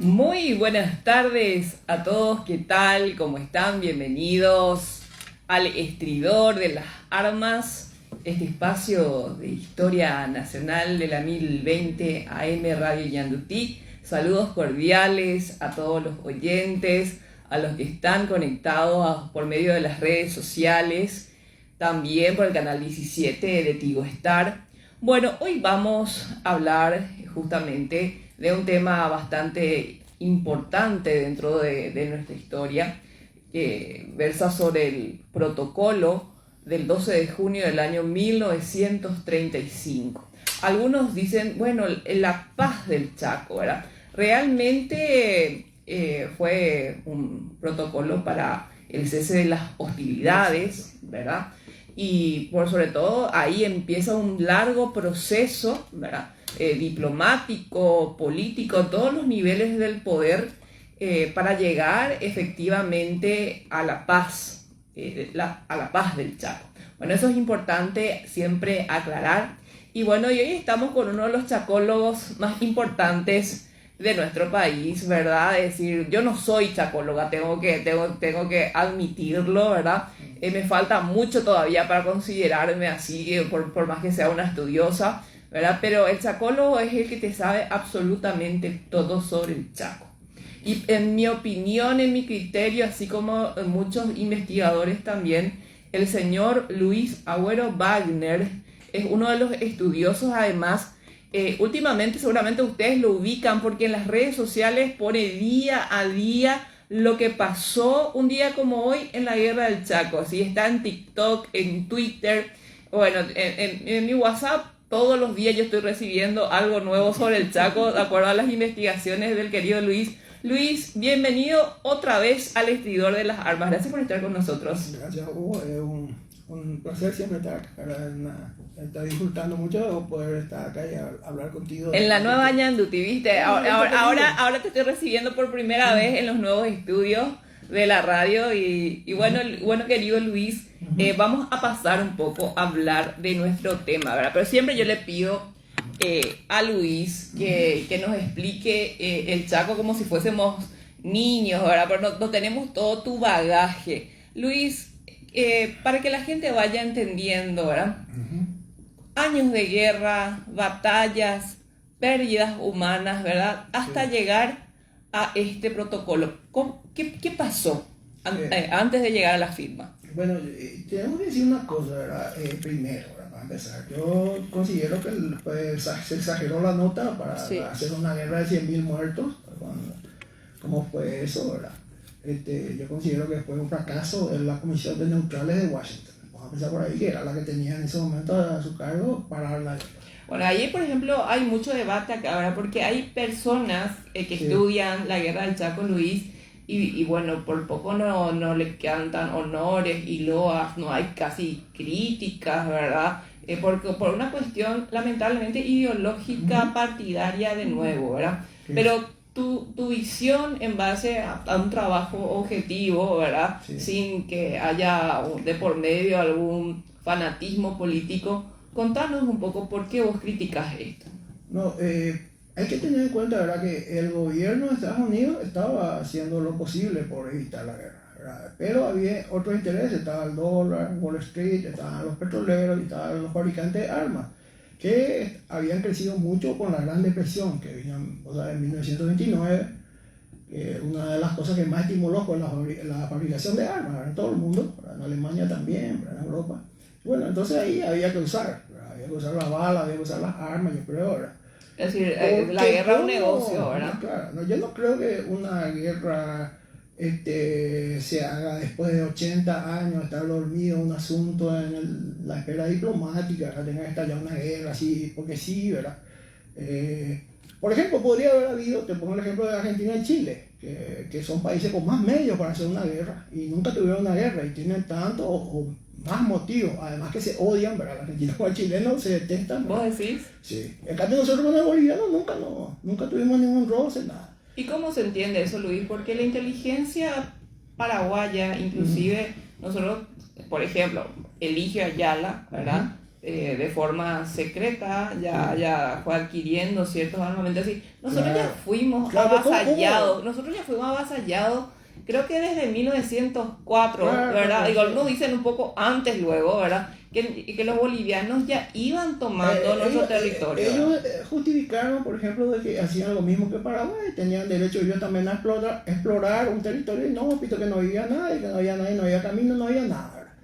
Muy buenas tardes a todos, ¿qué tal? ¿Cómo están? Bienvenidos al Estridor de las Armas, este espacio de historia nacional de la 1020 AM Radio Yandutí. Saludos cordiales a todos los oyentes, a los que están conectados por medio de las redes sociales, también por el canal 17 de Tigo Star. Bueno, hoy vamos a hablar justamente de un tema bastante importante dentro de nuestra historia, que versa sobre el protocolo del 12 de junio del año 1935. Algunos dicen, bueno, la paz del Chaco, ¿verdad? Realmente fue un protocolo para el cese de las hostilidades, ¿verdad? Y por sobre todo ahí empieza un largo proceso, ¿verdad? Diplomático, político, todos los niveles del poder para llegar efectivamente a la paz, a la paz del Chaco. Bueno, eso es importante siempre aclarar. Y bueno, y hoy estamos con uno de los chacólogos más importantes de nuestro país, ¿verdad? Es decir, yo no soy chacóloga, tengo que admitirlo, ¿verdad? Me falta mucho todavía para considerarme así, por más que sea una estudiosa, ¿verdad? Pero el chacólogo es el que te sabe absolutamente todo sobre el Chaco. Y en mi opinión, en mi criterio, así como muchos investigadores también, el señor Luis Agüero Wagner es uno de los estudiosos, además. Últimamente seguramente ustedes lo ubican porque en las redes sociales pone día a día lo que pasó un día como hoy en la guerra del Chaco. ¿Sí? Está en TikTok, en Twitter, bueno, en mi WhatsApp. Todos los días yo estoy recibiendo algo nuevo sobre el Chaco, de acuerdo a las investigaciones del querido Luis. Luis, bienvenido otra vez al Estridor de las Armas. Gracias por estar con nosotros. Gracias, Hugo. Es un placer siempre estar acá. Estoy disfrutando mucho de poder estar acá y hablar contigo. En la nueva Ñanduti, ¿viste? Ahora te estoy recibiendo por primera vez en los nuevos estudios de la radio. Y bueno, querido Luis, vamos a pasar un poco a hablar de nuestro tema, ¿verdad? Pero siempre yo le pido a Luis que nos explique el Chaco como si fuésemos niños, ¿verdad? Pero no tenemos todo tu bagaje. Luis, para que la gente vaya entendiendo, ¿verdad? Años de guerra, batallas, pérdidas humanas, ¿verdad? Hasta llegar a este protocolo. ¿Qué pasó antes de llegar a la firma? Bueno, tenemos que decir una cosa, ¿verdad? Primero, ¿verdad? Para empezar, yo considero que se exageró la nota para hacer una guerra de 100.000 muertos. ¿Cómo fue eso, verdad? Yo considero que fue un fracaso de la Comisión de Neutrales de Washington. Vamos a pensar por ahí, que era la que tenía en ese momento a su cargo parar la guerra. Bueno, ahí, por ejemplo, hay mucho debate acá ahora, porque hay personas que estudian la guerra del Chaco, Luis, y bueno, por poco no le cantan honores y loas, no hay casi críticas, ¿verdad? Porque por una cuestión lamentablemente ideológica, partidaria de nuevo, ¿verdad? Pero tu visión en base a un trabajo objetivo, ¿verdad? Sí. Sin que haya de por medio algún fanatismo político, contanos un poco por qué vos criticas esto. No, hay que tener en cuenta, ¿verdad?, que el gobierno de Estados Unidos estaba haciendo lo posible por evitar la guerra, ¿verdad? Pero había otros intereses, estaba el dólar, Wall Street, estaban los petroleros y estaban los fabricantes de armas, que habían crecido mucho con la Gran Depresión, que vino en 1929, una de las cosas que más estimuló fue la fabricación de armas, ¿verdad? En todo el mundo, ¿verdad? En Alemania también, ¿verdad? En Europa. Bueno, entonces ahí había que usar las balas, había que usar las armas, yo creo, ¿verdad? Es decir, la guerra es un negocio, ¿verdad? No, claro, no, yo no creo que una guerra se haga después de 80 años, estar dormido, un asunto en la esfera diplomática, ¿verdad? Tenga que estallar una guerra así, porque sí, ¿verdad? Por ejemplo, podría haber habido, te pongo el ejemplo de Argentina y Chile, que son países con más medios para hacer una guerra, y nunca tuvieron una guerra, y tienen tanto o más motivos, además que se odian, ¿verdad? Los argentinos con el chileno se detestan, ¿verdad? ¿Vos decís? Sí. En cambio nosotros con el boliviano nunca tuvimos ningún roce, nada. ¿Y cómo se entiende eso, Luis? Porque la inteligencia paraguaya, inclusive, nosotros, por ejemplo, Eligio Ayala, ¿verdad? de forma secreta ya fue adquiriendo ciertos armamentos así. Nosotros Claro. ya fuimos Claro, avasallados, creo que desde 1904, Claro, ¿verdad? claro, Digo, sí. algunos dicen un poco antes luego, ¿verdad? Que los bolivianos ya iban tomando nuestro territorio. Ellos justificaron, por ejemplo, de que hacían lo mismo que Paraguay, tenían derecho ellos también a explorar un territorio y no, pito, que no había nadie, que no había nadie, no había camino, no había nada, ¿verdad?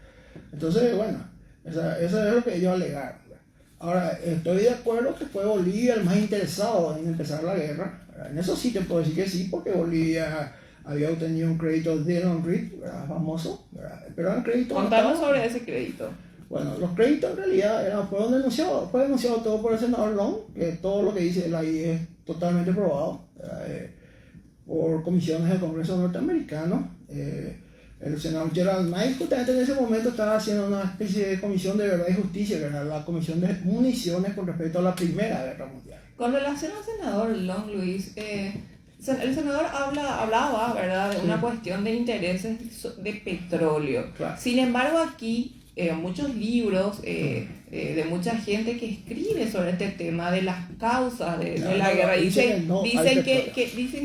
Entonces, bueno, eso es lo que ellos alegaron, ¿verdad? Ahora, estoy de acuerdo que fue Bolivia el más interesado en empezar la guerra, ¿verdad? En eso sí te puedo decir que sí, porque Bolivia había obtenido un crédito de Dillon Reed, ¿verdad? Famoso, ¿verdad? Pero eran créditos. Contanos sobre ese crédito. Bueno, los créditos en realidad fue denunciado todo por el senador Long, que todo lo que dice él ahí es totalmente probado, por comisiones del Congreso norteamericano. El senador Gerald Knight justamente en ese momento estaba haciendo una especie de comisión de verdad y justicia, que era la comisión de municiones con respecto a la Primera Guerra Mundial. Con relación al senador Long, Luis, el senador hablaba, ¿verdad?, de una cuestión de intereses de petróleo. Claro. Sin embargo, aquí muchos libros de mucha gente que escribe sobre este tema de las causas de la guerra dicen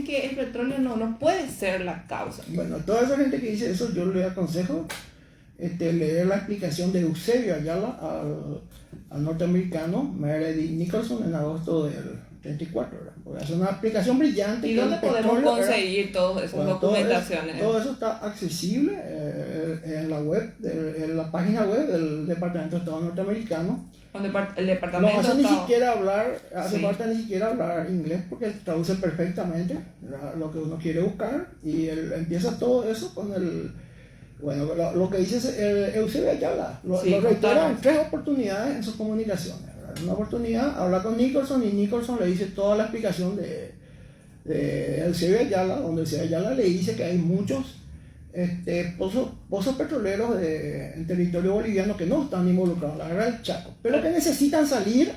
que el petróleo no puede ser la causa. Bueno, toda esa gente que dice eso, yo le aconsejo leer la explicación de Eusebio Ayala al norteamericano Meredith Nicholson en agosto del 34, ¿verdad? Porque hace una explicación brillante. ¿Y dónde podemos conseguir todas esas documentaciones? Todo eso está accesible en la web, en la página web del Departamento de Estado norteamericano. El Departamento no hace de ni Estado. siquiera hablar, hace falta ni siquiera hablar inglés porque traduce perfectamente lo que uno quiere buscar y empieza todo eso con bueno, lo que dice Eusebio Ayala, lo reitera en 3 oportunidades en sus comunicaciones. ¿Verdad? Una oportunidad habla con Nicholson y Nicholson le dice toda la explicación de Eusebio Ayala, donde Eusebio Ayala le dice que hay muchos pozos petroleros en territorio boliviano que no están involucrados en la guerra del Chaco, pero que necesitan salir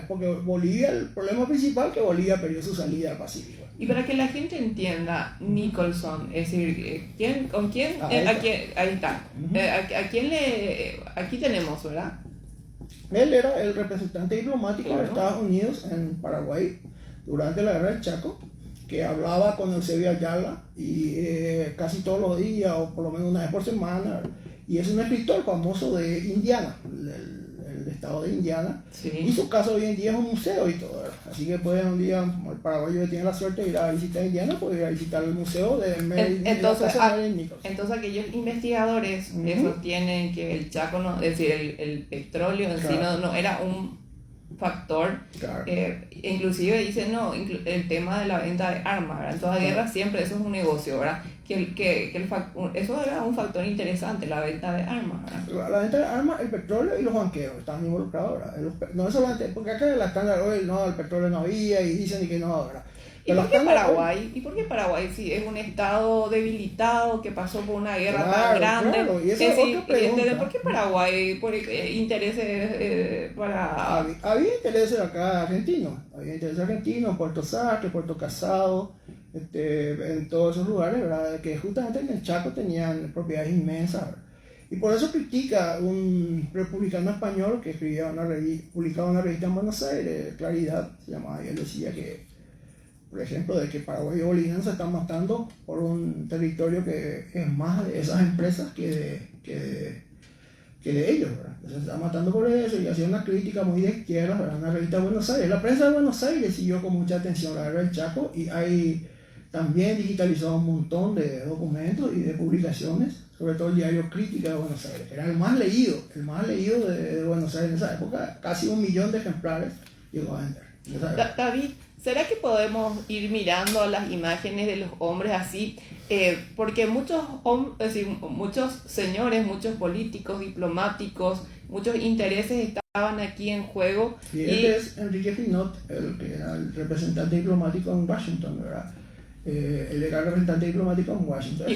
porque Bolivia, el problema principal es que Bolivia perdió su salida al Pacífico. Y para que la gente entienda, Nicholson, es decir, ahí está. Aquí tenemos, ¿verdad? Él era el representante diplomático de Estados Unidos en Paraguay durante la guerra del Chaco, que hablaba con Eusebio Ayala y casi todos los días o por lo menos una vez por semana, y es un escritor famoso de Indiana, el estado de Indiana, y su casa hoy en día es un museo y todo, ¿verdad? Así que pueden un día, el paraguayo que tiene la suerte de ir a visitar Indiana, puede ir a visitar el museo de entonces aquellos investigadores sostienen que el Chaco, es decir, el petróleo en sí no era un factor, claro. Inclusive dicen el tema de la venta de armas, ¿verdad? En toda guerra siempre eso es un negocio, ¿verdad? Eso era un factor interesante, la venta de armas, ¿verdad? La venta de armas, el petróleo y los banqueros están involucrados, ¿verdad? No es solamente, porque acá en la Standard Oil el petróleo no había y dicen que no, ¿verdad? ¿Y por qué Paraguay sí es un estado debilitado que pasó por una guerra tan grande? Claro, y esa es otra pregunta. ¿Por qué Paraguay? ¿Por intereses para...? Había intereses acá argentinos, Puerto Sastre, Puerto Casado, en todos esos lugares, ¿verdad? Que justamente en el Chaco tenían propiedades inmensas, ¿verdad? Y por eso critica un republicano español que publicaba una revista en Buenos Aires, Claridad se llamaba, y él decía que, por ejemplo, de que Paraguay y Bolivia se están matando por un territorio que es más de esas empresas que de ellos, ¿verdad? Se están matando por eso y hacía una crítica muy de izquierda, ¿verdad? Una revista de Buenos Aires. La prensa de Buenos Aires siguió con mucha atención la guerra del Chaco y hay también digitalizado un montón de documentos y de publicaciones, sobre todo el diario Crítica de Buenos Aires. Era el más leído de Buenos Aires en esa época, casi 1 millón de ejemplares llegó a vender. David, ¿será que podemos ir mirando las imágenes de los hombres así? Porque muchos señores, muchos políticos, diplomáticos, muchos intereses estaban aquí en juego. Y él es Enrique Finot, el que era el representante diplomático en Washington, ¿verdad? Él era representante diplomático en Washington. ¿Y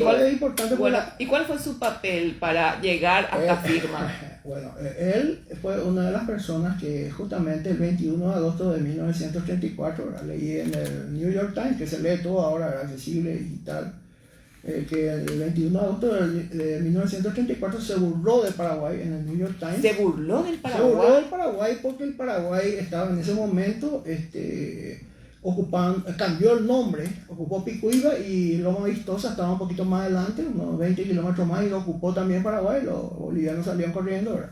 cuál fue su papel para llegar a esta firma? Bueno, él fue una de las personas que justamente el 21 de agosto de 1934, ¿verdad? Leí en el New York Times, que se lee todo ahora, era accesible y tal, que el 21 de agosto de 1934 se burló de Paraguay en el New York Times. ¿Se burló del Se Paraguay? burló del Paraguay porque el Paraguay estaba en ese momento cambió el nombre, ocupó Picuiba y Loma Vistosa estaba un poquito más adelante, unos 20 kilómetros más, y lo ocupó también Paraguay. Los bolivianos salían corriendo, ¿verdad?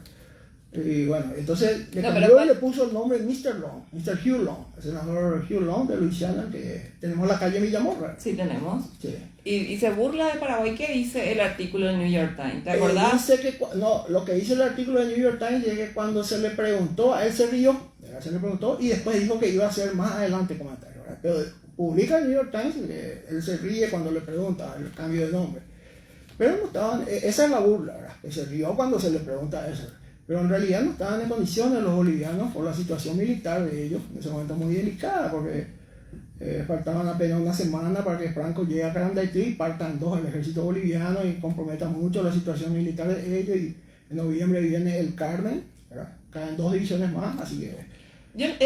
Y bueno, entonces le cambió y le puso el nombre Mr. Long, Mr. Hugh Long, el senador Hugh Long de Luisiana, que tenemos la calle Villamorra. Sí, tenemos. Sí. Y se burla de Paraguay. ¿Qué dice el artículo del New York Times? ¿Te acordás? Dice que, no, lo que dice el artículo del New York Times es que cuando se le preguntó, a él se rió, se le preguntó y después dijo que iba a hacer más adelante comentarios, ¿verdad? Pero publica el New York Times que él se ríe cuando le pregunta el cambio de nombre. Pero no estaban, esa es la burla, ¿verdad? Que se rió cuando se le pregunta eso. Pero en realidad no estaban en condiciones los bolivianos por la situación militar de ellos, en ese momento muy delicada, porque faltaban apenas una semana para que Franco llegue a Carandaití y partan dos el ejército boliviano y comprometa mucho la situación militar de ellos. Y en noviembre viene el Carmen, ¿verdad? Caen 2 divisiones más, así que...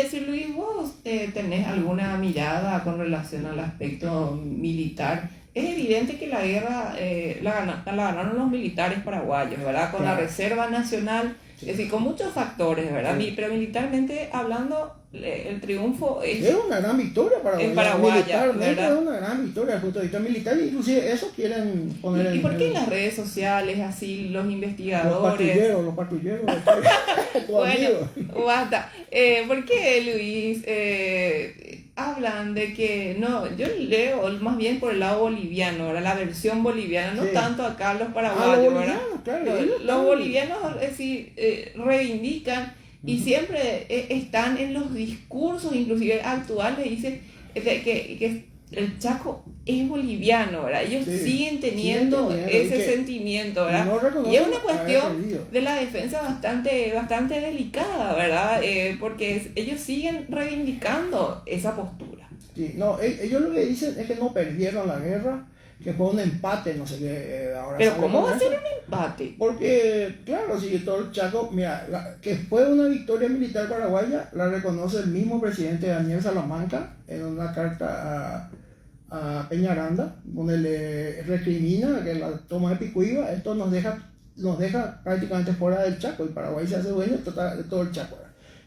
Si Luis, vos tenés alguna mirada con relación al aspecto militar. Es evidente que la guerra la ganaron los militares paraguayos, ¿verdad? Con la Reserva Nacional, es decir, con muchos factores, ¿verdad? Sí. Pero militarmente hablando, el triunfo es una gran victoria en Paraguay, militarmente es una gran victoria desde el punto de vista militar, inclusive eso quieren poner ¿Y por qué en las redes sociales, así, los investigadores... Los patrulleros, bueno, basta. ¿Por qué, Luis, hablan de que, no, yo leo más bien por el lado boliviano, ¿verdad? La versión boliviana, no tanto acá los paraguayos, ¿verdad? Claro, los bolivianos, es decir, reivindican y siempre están en los discursos, inclusive actuales, dicen que el Chaco es boliviano, ¿verdad? Ellos siguen teniendo ese sentimiento, ¿verdad? No, y es una cuestión de la defensa bastante delicada, ¿verdad? Porque ellos siguen reivindicando esa postura. Sí, no, ellos lo que dicen es que no perdieron la guerra, que fue un empate, no sé qué. Ahora pero ¿cómo va a ser un empate? Porque, claro, si todo el Chaco, mira, que fue una victoria militar paraguaya, la reconoce el mismo presidente Daniel Salamanca en una carta a Peñaranda, donde le recrimina que la toma de Picuiba, esto nos deja prácticamente fuera del Chaco, y Paraguay se hace dueño de todo el Chaco.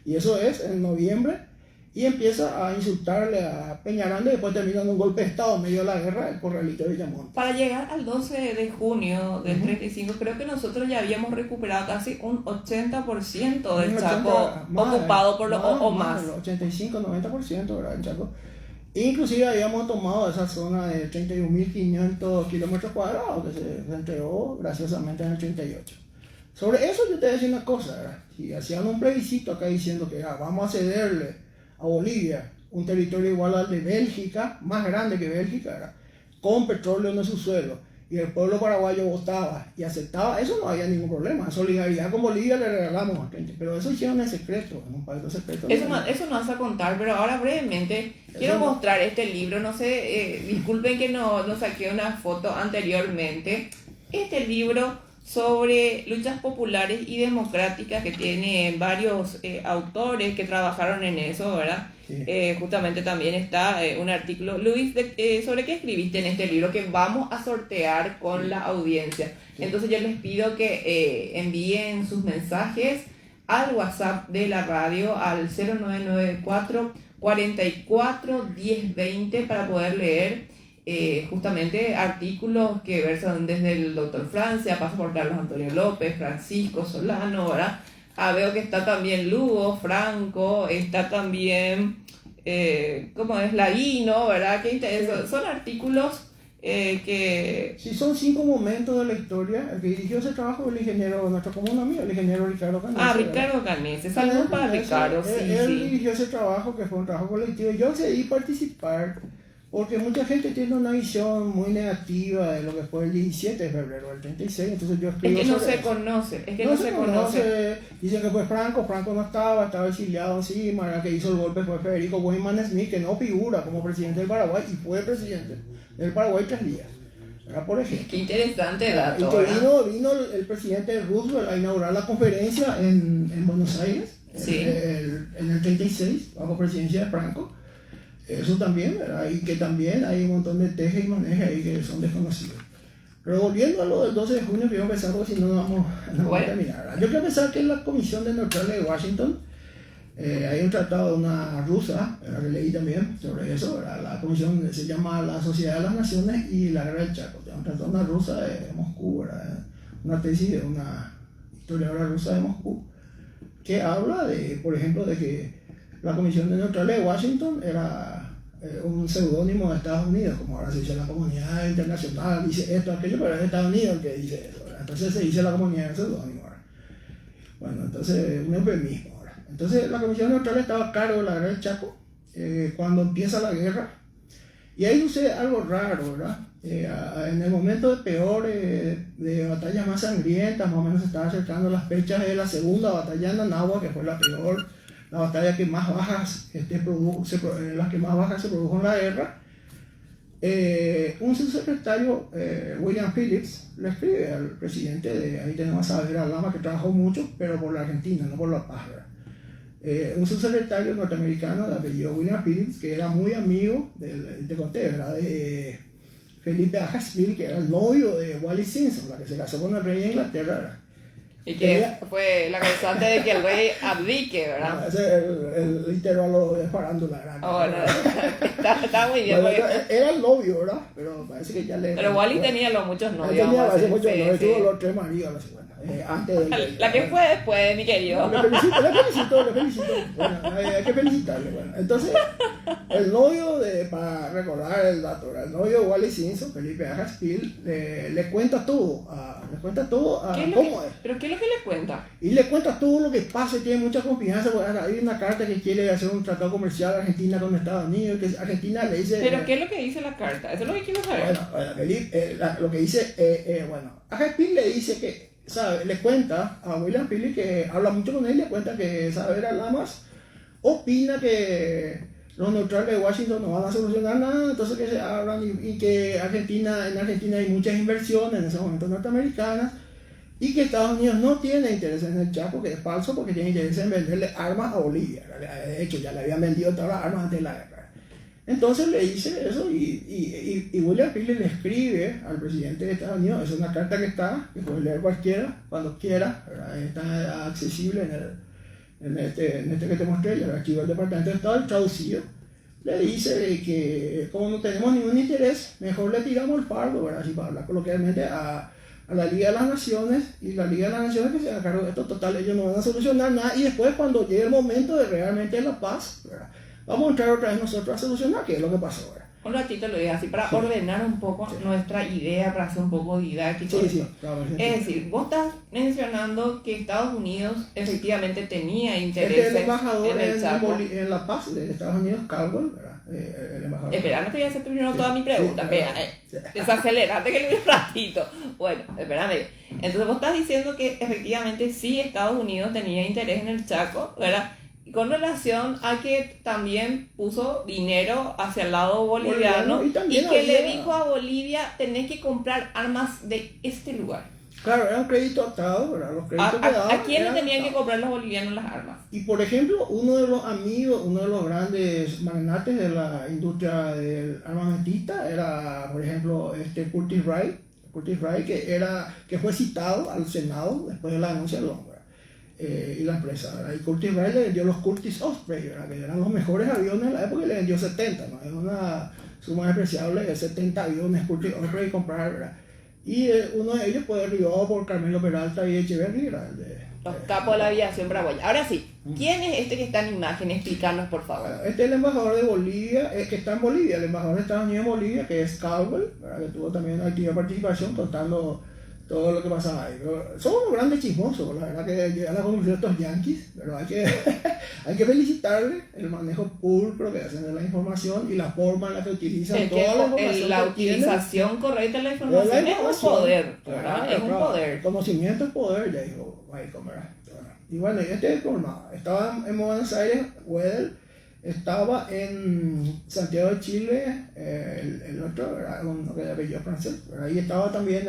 Y eso es en noviembre. Y empieza a insultarle a Peñaranda y después termina en un golpe de estado en medio de la guerra el corralito de Villamonte. Para llegar al 12 de junio del 35, creo que nosotros ya habíamos recuperado casi un 80% del Chaco ocupado por los o más. 85-90%, ¿verdad? El Chaco. Inclusive habíamos tomado esa zona de 31.500 kilómetros cuadrados que se entregó graciosamente en el 38. Sobre eso yo te voy a decir una cosa, ¿verdad? Si hacían un plebiscito acá diciendo que vamos a cederle a Bolivia un territorio igual al de Bélgica, más grande que Bélgica, ¿verdad? Con petróleo en su suelo, y el pueblo paraguayo votaba y aceptaba, eso no había ningún problema. En solidaridad con Bolivia le regalamos a gente, pero eso hicieron en secreto, en un país de secreto. Eso no vas a contar, pero ahora brevemente quiero mostrar este libro. No sé, disculpen que no saqué una foto anteriormente. Este libro sobre luchas populares y democráticas, que tiene varios autores que trabajaron en eso, ¿verdad? Sí. Justamente también está un artículo. Luis, ¿sobre qué escribiste en este libro que vamos a sortear con la audiencia? Sí. Entonces yo les pido que envíen sus mensajes al WhatsApp de la radio al 0994 44 1020 para poder leer justamente artículos que versan desde el doctor Francia, pasa por Carlos Antonio López, Francisco Solano, ¿verdad? Veo que está también Lugo, Franco, está también, ¿cómo es? Laguino, ¿verdad? Son artículos que... Sí, son 5 momentos de la historia. El que dirigió ese trabajo fue el ingeniero, nuestro común amigo, el ingeniero Ricardo Canese. Ricardo Canese, saludos para Ricardo. Él dirigió ese trabajo, que fue un trabajo colectivo. Yo accedí a participar porque mucha gente tiene una visión muy negativa de lo que fue el 17 de febrero del 36, entonces yo escribo. Es que no se conoce, no se conoce. Dicen que fue Franco no estaba exiliado encima, el que hizo el golpe fue Federico Weimann Smith, que no figura como presidente del Paraguay y fue presidente del Paraguay 3 días. ¿Verdad? Por ejemplo. Qué interesante dato. Y que vino el presidente Roosevelt a inaugurar la conferencia en Buenos Aires, sí, en el 36, bajo presidencia de Franco. Eso también, ¿verdad? Y que también hay un montón de tejes y manejes ahí que son desconocidos. Pero volviendo a lo del 12 de junio, quiero empezar porque si no, no vamos a terminar, ¿verdad? Yo quiero pensar que en la Comisión de Neutrales de Washington hay un tratado de una rusa, que leí también sobre eso, ¿verdad? La comisión se llama la Sociedad de las Naciones y la Guerra del Chaco. Un tratado de una rusa de Moscú, ¿verdad? Una tesis de una historiadora rusa de Moscú, que habla de, por ejemplo, de que la Comisión de Neutrales de Washington era un seudónimo de Estados Unidos, como ahora se dice la comunidad internacional, dice esto, aquello, pero es Estados Unidos el que dice eso, ¿verdad? Entonces se dice la comunidad en seudónimo, ¿verdad? Bueno, entonces un eufemismo, ¿verdad? Entonces la Comisión Neutral estaba a cargo de la guerra del Chaco cuando empieza la guerra, y ahí sucede algo raro, ¿verdad? En el momento de peor, de batallas más sangrientas, más o menos se estaban acercando las fechas de la segunda batalla en Anagua, que fue la peor, la batalla que más bajas las que más bajas se produjo en la guerra. Un subsecretario, William Phillips, le escribe al presidente ahí tenemos a Saavedra Lama, que trabajó mucho, pero por la Argentina, no por la paz, ¿verdad? Un subsecretario norteamericano de apellido William Phillips, que era muy amigo de conté, ¿verdad? De Felipe Ajaxville, que era el novio de Wallis Simpson, la que se casó con el rey de Inglaterra, ¿verdad? Y que fue la causante de que el rey abdique, ¿verdad? Ese es el intervalo de farándula, ¿verdad? Oh, no. Está muy bien. Bueno, era el novio, ¿verdad? Pero parece que ya le... Pero Wally tenía los muchos novios. Tenía muchos novios, sí. tuvo los 3 maridos, antes de... La que fue después, mi querido. No, le felicito. Bueno, hay que felicitarle, bueno. Entonces, el novio para recordar el dato, el novio de Wallis Simpson, Felipe Ajaxville, le cuenta todo a cómo es. ¿Pero qué es lo que le cuenta? Y le cuenta todo lo que pasa y tiene mucha confianza. Hay una carta que quiere hacer un tratado comercial Argentina con Estados Unidos, que Argentina le dice... ¿Pero qué es lo que dice la carta? Eso es lo que quiero saber. Bueno, Felipe, lo que dice, Ajaxville le dice que, ¿sabe? Le cuenta a William Phillips, que habla mucho con él, le cuenta que Saavedra Lamas opina que los neutrales de Washington no van a solucionar nada, entonces que se hablan y que en Argentina hay muchas inversiones en ese momento norteamericanas, y que Estados Unidos no tiene interés en el Chaco, que es falso, porque tiene interés en venderle armas a Bolivia. De hecho, ya le habían vendido todas las armas antes de la guerra. Entonces le dice eso y William Phillips le escribe al presidente de Estados Unidos. Es una carta que puede leer cualquiera, cuando quiera, ¿verdad? Está accesible en este que te mostré, el archivo del Departamento de Estado, traducido. Le dice que como no tenemos ningún interés, mejor le tiramos el fardo, ¿verdad? Así para hablar coloquialmente a la Liga de las Naciones, y la Liga de las Naciones que se haga cargo de esto. Total, ellos no van a solucionar nada, y después cuando llegue el momento de realmente la paz, ¿verdad? Vamos a entrar otra vez nosotros a solucionar qué es lo que pasó, ¿verdad? Un ratito lo digo así para ordenar un poco nuestra idea, para hacer un poco didáctico. Sí, claro, es decir, vos estás mencionando que Estados Unidos efectivamente tenía interés el embajador en el Chaco. En la paz de Estados Unidos, Caldwell, ¿verdad? El embajador. Espera, no te voy a hacer primero toda mi pregunta. Desacelerate que le doy un ratito. Bueno, espérame. Entonces vos estás diciendo que efectivamente sí Estados Unidos tenía interés en el Chaco, ¿verdad? Con relación a que también puso dinero hacia el lado boliviano y que le dijo a Bolivia, tenés que comprar armas de este lugar. Claro, era un crédito atado, ¿verdad? Los créditos que daban, ¿A quién le tenían que comprar los bolivianos las armas? Y por ejemplo, uno de los grandes magnates de la industria del armamentista era, por ejemplo, Curtis Wright, que fue citado al Senado después de la denuncia del hombre. Y la empresa, ¿verdad? Y Curtis Wright le vendió los Curtis Osprey, ¿verdad? Que eran los mejores aviones en la época, y le vendió 70, ¿no? Es una suma despreciable de 70 aviones Curtis Osprey comprar, ¿verdad? Y uno de ellos fue derribado por Carmelo Peralta y Echeverry, ¿verdad? Los capos de la aviación paraguaya. Ahora sí, ¿quién es este que está en imagen? Explícanos, por favor. Este es el embajador de Bolivia, que está en Bolivia, el embajador de Estados Unidos en Bolivia, que es Caldwell, ¿verdad? Que tuvo también una activa participación contando todo lo que pasaba ahí. Pero son unos grandes chismosos, la verdad, que llegan a la conclusión estos yanquis, pero hay que felicitarle el manejo pulcro que hacen de la información y la forma en la que utilizan toda la información. La utilización correcta de la información es un poder, ¿verdad? Es un poder. El conocimiento es poder, ya dijo Michael, ¿verdad? Y bueno, este es colmado. Estaba en Buenos Aires, Wedel, estaba en Santiago de Chile, el otro, ¿verdad? Uno que de apellido francés, ¿verdad? Y estaba también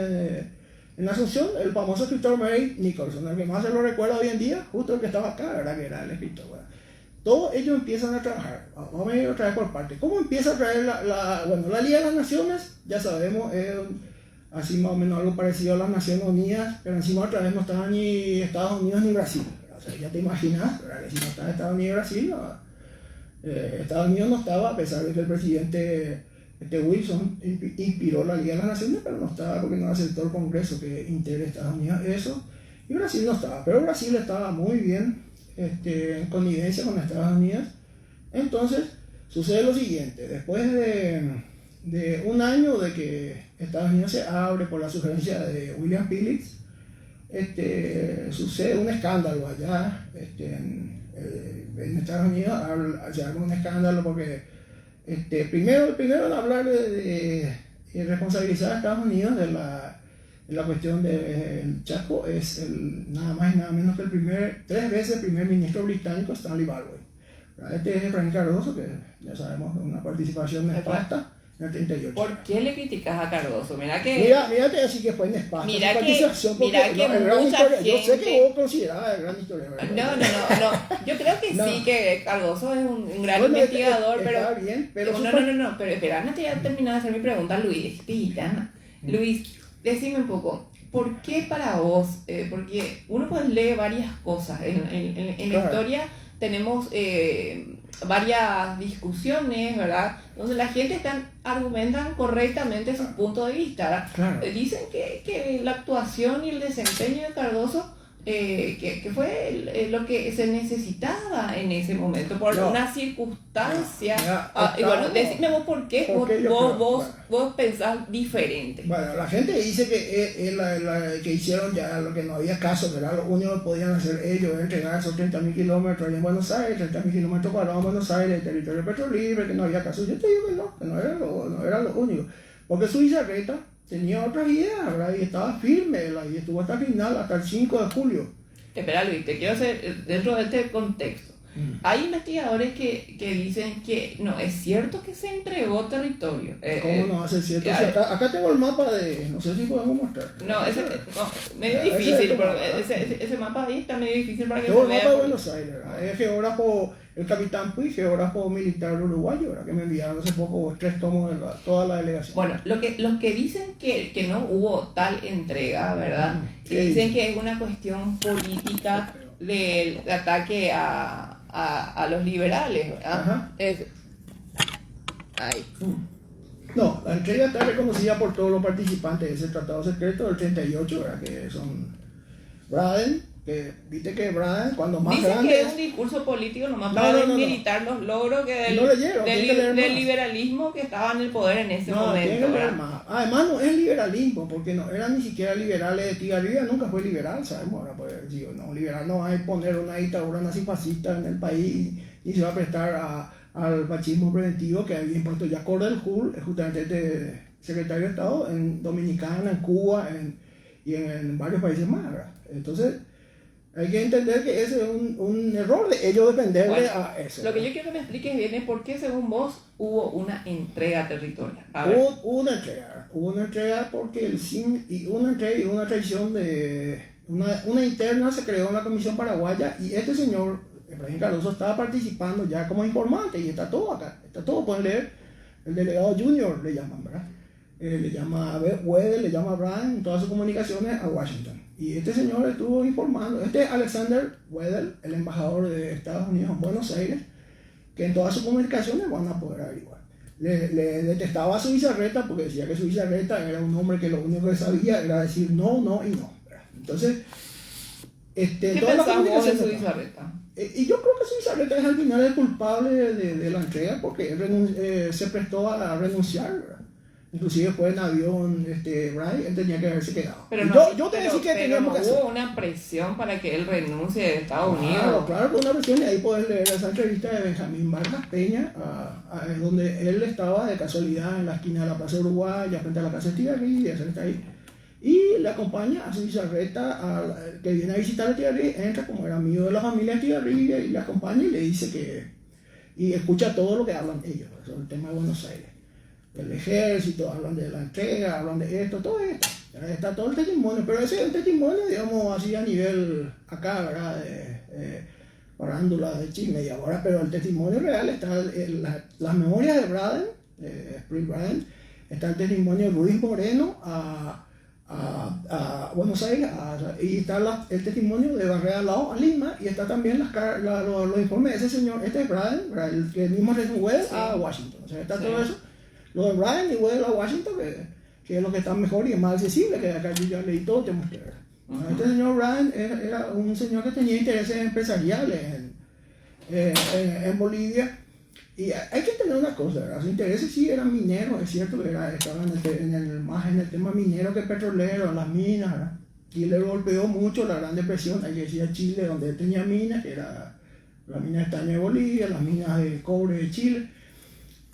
en Asunción, el famoso escritor Mary Nicholson, el que más se lo recuerda hoy en día, justo el que estaba acá, ¿verdad? Que era el escritor, ¿verdad? Todos ellos empiezan a trabajar. Vamos a ir otra vez por parte. ¿Cómo empieza a traer la Liga de las Naciones? Ya sabemos, así más o menos algo parecido a las Naciones Unidas, pero encima otra vez no estaban ni Estados Unidos ni Brasil, ¿verdad? O sea, ya te imaginas, ¿verdad? Que si no estaba Estados Unidos y Brasil, no, Estados Unidos no estaba, a pesar de que el presidente Wilson inspiró la Liga de las Naciones, pero no estaba porque no aceptó el Congreso que integre Estados Unidos eso, y Brasil no estaba, pero Brasil estaba muy bien en connivencia con Estados Unidos. Entonces sucede lo siguiente: después de un año de que Estados Unidos se abre por la sugerencia de William Phillips, sucede un escándalo allá en Estados Unidos. Se abre un escándalo porque primero en hablar de responsabilizar a Estados Unidos de la cuestión del Chaco es nada más y nada menos que tres veces el primer ministro británico Stanley Baldwin. Este es Efraín Cardoso, que ya sabemos, una participación nefasta en el 38. ¿Por qué le criticas a Cardoso? Mírate así que fue nefasta. Mira que mucha gente... Yo sé que vos considerabas el gran historiador. No. Yo creo que sí, que Cardoso es un gran investigador, pero... Está bien, pero... No, pero espera, antes ya terminar de hacer mi pregunta, Luis. Luis, decime un poco, ¿por qué para vos? Porque uno puede leer varias cosas. En la historia tenemos varias discusiones, ¿verdad? Donde la gente argumentan correctamente su punto de vista. Claro. Dicen que la actuación y el desempeño de Cardoso que fue lo que se necesitaba en ese momento, por una circunstancia. Y bueno, decime vos por qué vos pensás diferente. Bueno, la gente dice que hicieron ya lo que no había caso, ¿verdad? Lo único que podían hacer ellos era entregar esos 30.000 kilómetros allá en Buenos Aires, 30.000 kilómetros cuadrados en Buenos Aires, el territorio petrolífero, que no había caso. Yo te digo que no era lo único. Porque Zubizarreta tenía otras ideas, ¿verdad? Y estaba firme, ¿verdad? Y estuvo hasta el final, hasta el 5 de julio. Espera, Luis, te quiero hacer, dentro de este contexto, hay investigadores que dicen que no, es cierto que se entregó territorio. ¿Cómo no va a ser cierto? O sea, acá tengo el mapa de, no sé si podemos mostrar. Medio difícil, pero ese mapa ahí está medio difícil para que se vea. Tengo el mapa de Buenos Aires, ¿verdad? Es geógrafo, el capitán Puig, geógrafo militar uruguayo, ¿verdad? Que me enviaron hace poco 3 tomos de toda la delegación. Bueno, los que dicen que no hubo tal entrega, ¿verdad? Que dicen que es una cuestión política del ataque a los liberales, ¿verdad? Ahí. No, la entrega está reconocida por todos los participantes de ese tratado secreto del 38, ¿verdad? Que son Braden, que viste que Braden, cuando más dicen grande que es un discurso político nomás para desmilitar los logros que del liberalismo que estaba en el poder en ese momento. Además no es liberalismo, porque no eran ni siquiera liberales. de Estigarribia nunca fue liberal, sabemos ahora, pues digo, no, liberal no va a poner una dictadura nazifascista en el país y se va a prestar al fascismo preventivo que había impuesto ya Cordell Hull, justamente este secretario de Estado en Dominicana, en Cuba y en varios países más, ¿verdad? Entonces hay que entender que ese es un error de ellos dependerle a eso. Lo que yo quiero que me expliques bien es por qué, según vos, hubo una entrega territorial. Hubo una entrega porque una entrega y una traición de una interna se creó en la Comisión Paraguaya, y este señor Efraín Cardoso estaba participando ya como informante, y está todo acá, pueden leer, el delegado junior le llaman, ¿verdad? Le llama Wedel, le llama Brian en todas sus comunicaciones a Washington. Y este señor estuvo informando, Alexander Wedel, el embajador de Estados Unidos en Buenos Aires, que en todas sus comunicaciones van a poder averiguar. Le detestaba a Zubizarreta porque decía que Zubizarreta era un hombre que lo único que sabía era decir no y no, ¿verdad? Entonces, ¿qué pensás vos de Zubizarreta? Y yo creo que Zubizarreta es al final el culpable de la entrega, porque se prestó a renunciar, ¿verdad? Inclusive fue en avión, Brian, él tenía que haberse quedado. Pero yo te decía que teníamos que hacer. Hubo una presión para que él renuncie de Estados Unidos. Claro, fue una presión, y ahí puedes leer esa entrevista de Benjamín Vargas Peña, donde él estaba de casualidad en la esquina de la Plaza Uruguaya, frente a la casa de Estigarribia, está ahí. Y le acompaña a Zubizarreta, que viene a visitar a Estigarribia, entra como era amigo de la familia Estigarribia, y le acompaña y le dice y escucha todo lo que hablan ellos sobre el tema de Buenos Aires. El ejército, hablan de la entrega, hablan de esto, todo esto. Está todo el testimonio, pero ese es el testimonio, digamos, así a nivel acá, ¿verdad? Farándula de chisme y ahora, pero el testimonio real está en las memorias de Braden, Spring Braden, está el testimonio de Ruiz Moreno a Buenos Aires, y está el testimonio de Barrera Lao a Lima, y está también los informes de ese señor, este es Brian, el que mismo Weddell a Washington. O sea, está todo eso, lo de Brian y Weddell a Washington, que es lo que está mejor y es más accesible, que acá yo ya leí todo, te mostré. Este señor Brian era un señor que tenía intereses empresariales en Bolivia. Y hay que tener una cosa, ¿verdad? Sus intereses sí eran mineros, es cierto que estaban más en el tema minero que petrolero, en las minas, ¿verdad? Y le golpeó mucho la Gran Depresión, ahí decía Chile, donde él tenía minas, que era la mina de estaño de Bolivia, las minas de cobre de Chile.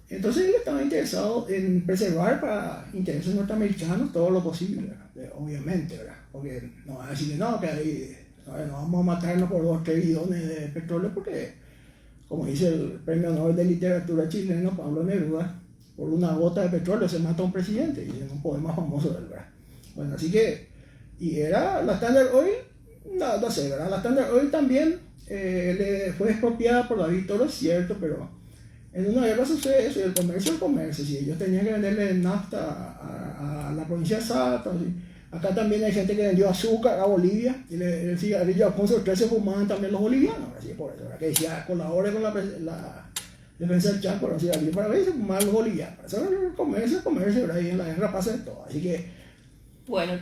Entonces él estaba interesado en preservar para intereses norteamericanos todo lo posible, ¿verdad? Obviamente, ¿verdad? Porque no va a decirle, no, que ahí no vamos a matarnos por 2 o 3 bidones de petróleo, porque como dice el Premio Nobel de Literatura chileno, Pablo Neruda, por una gota de petróleo se mata a un presidente, y es un poema famoso del verdad. Bueno, así que, y era la Standard Oil, no sé, ¿verdad? La Standard Oil también le fue expropiada por David Toro, es cierto, pero en una guerra sucede eso, y el comercio, si ellos tenían que venderle nafta a la provincia de Salta, ¿sí? Acá también hay gente que vendió azúcar a Bolivia, y el cigarrillo Alfonso XIII se fumaban también los bolivianos, así por eso, que decía, colabore con la defensa del Chaco, los cigarrillos para ver, se fumaban los bolivianos. Eso era el comercio, ¿verdad? Y en la guerra pasa de todo, así que... Bueno,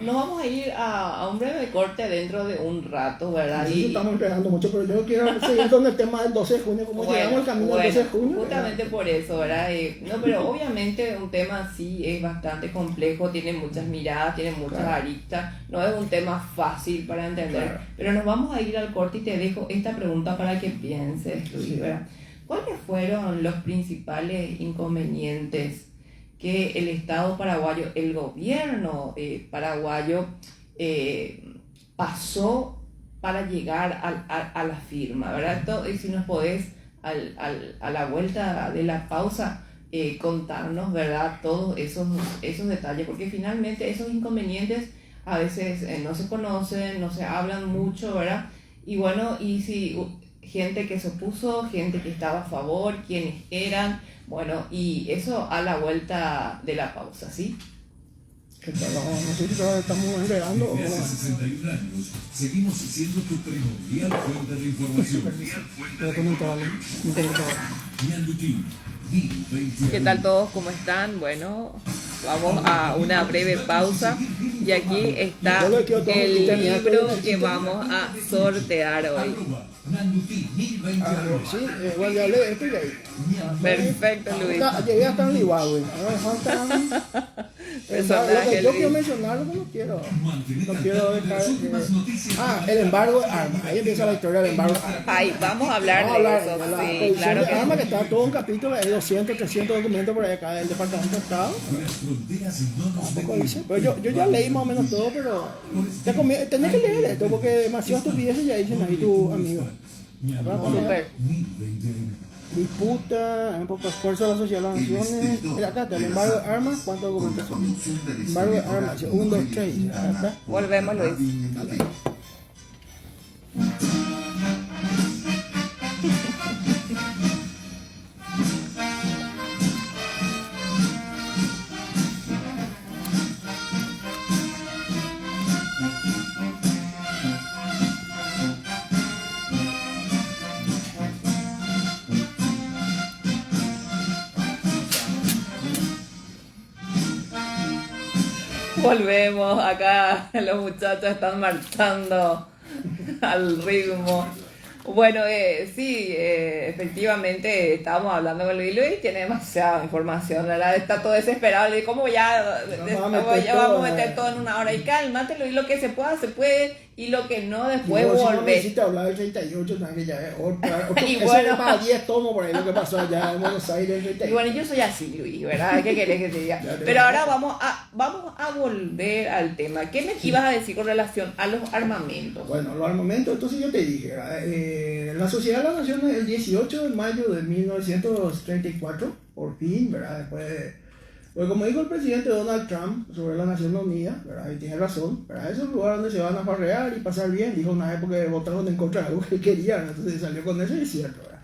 nos vamos a ir a un breve corte dentro de un rato, ¿verdad? Sí, estamos entregando mucho, pero yo quiero seguir con el tema del 12 de junio, como llegamos al camino del 12 de junio. Justamente ¿verdad? Por eso, ¿verdad? No, pero obviamente un tema sí es bastante complejo, tiene muchas miradas, tiene muchas aristas, no es un tema fácil para entender, pero nos vamos a ir al corte y te dejo esta pregunta para que pienses, Luis, ¿verdad? ¿Cuáles fueron los principales inconvenientes que el Estado paraguayo, el gobierno paraguayo pasó para llegar a la firma, ¿verdad? Si nos podés a la vuelta de la pausa contarnos, ¿verdad? Todos esos detalles, porque finalmente esos inconvenientes a veces no se conocen, no se hablan mucho, ¿verdad? Y bueno, y si gente que se opuso, gente que estaba a favor, quiénes eran, bueno, y eso a la vuelta de la pausa, ¿sí? Nosotros estamos enredando. Desde hace 61 años, seguimos siendo tu primordial fuente de información. Ñandutín, 1020 ¿Qué tal todos? ¿Cómo están? Bueno, vamos a una breve pausa y aquí está el libro que vamos a sortear hoy. Sí, igual ya hablé de esto y de ahí. Perfecto, Luis. Llegué hasta el Libawe. Yo quiero mencionar lo que no quiero dejar. El embargo de armas. Ahí empieza la historia del embargo de armas. Ahí, vamos a hablar de eso. Sí, claro que armas, que está todo un capítulo, hay 200, 300 documentos por acá del Departamento de Estado. Tampoco dice. Pero yo ya leí más o menos todo, pero tenés que leer esto porque demasiadas estupideces ya dicen ahí tu amigo. Super. Disputa, un poco esfuerzo de la Sociedad de las Naciones. Mira acá, el embargo de armas, ¿cuántos documentos son? Embargo de armas, 1, 2, 3. Volvemos, Luis. Volvemos, acá los muchachos están marchando al ritmo. Bueno, sí, efectivamente estábamos hablando con Luis. Luis tiene demasiada información, ¿verdad? Está todo desesperado. Y como ya vamos a meter todo en una hora. Y cálmate, Luis, lo que se pueda, se puede. Y lo que no, después volver. No necesita hablar del 38, que ya es y bueno, para 10 tomos por ahí lo que pasó allá en Buenos Aires. 38. Y bueno, yo soy así, Luis, ¿verdad? ¿Qué querés que te diga? Pero ahora vamos a volver al tema. ¿Qué me ibas a decir con relación a los armamentos? Bueno, los armamentos, entonces yo te dije, la Sociedad de las Naciones el 18 de mayo de 1934, por fin, ¿verdad? Después de... Pues como dijo el presidente Donald Trump sobre las Naciones Unidas, ¿verdad? Y tiene razón, ¿verdad? Es un lugar donde se van a farrear y pasar bien. Dijo una época que votaron en contra de algo que querían, entonces salió con eso y es cierto, ¿verdad?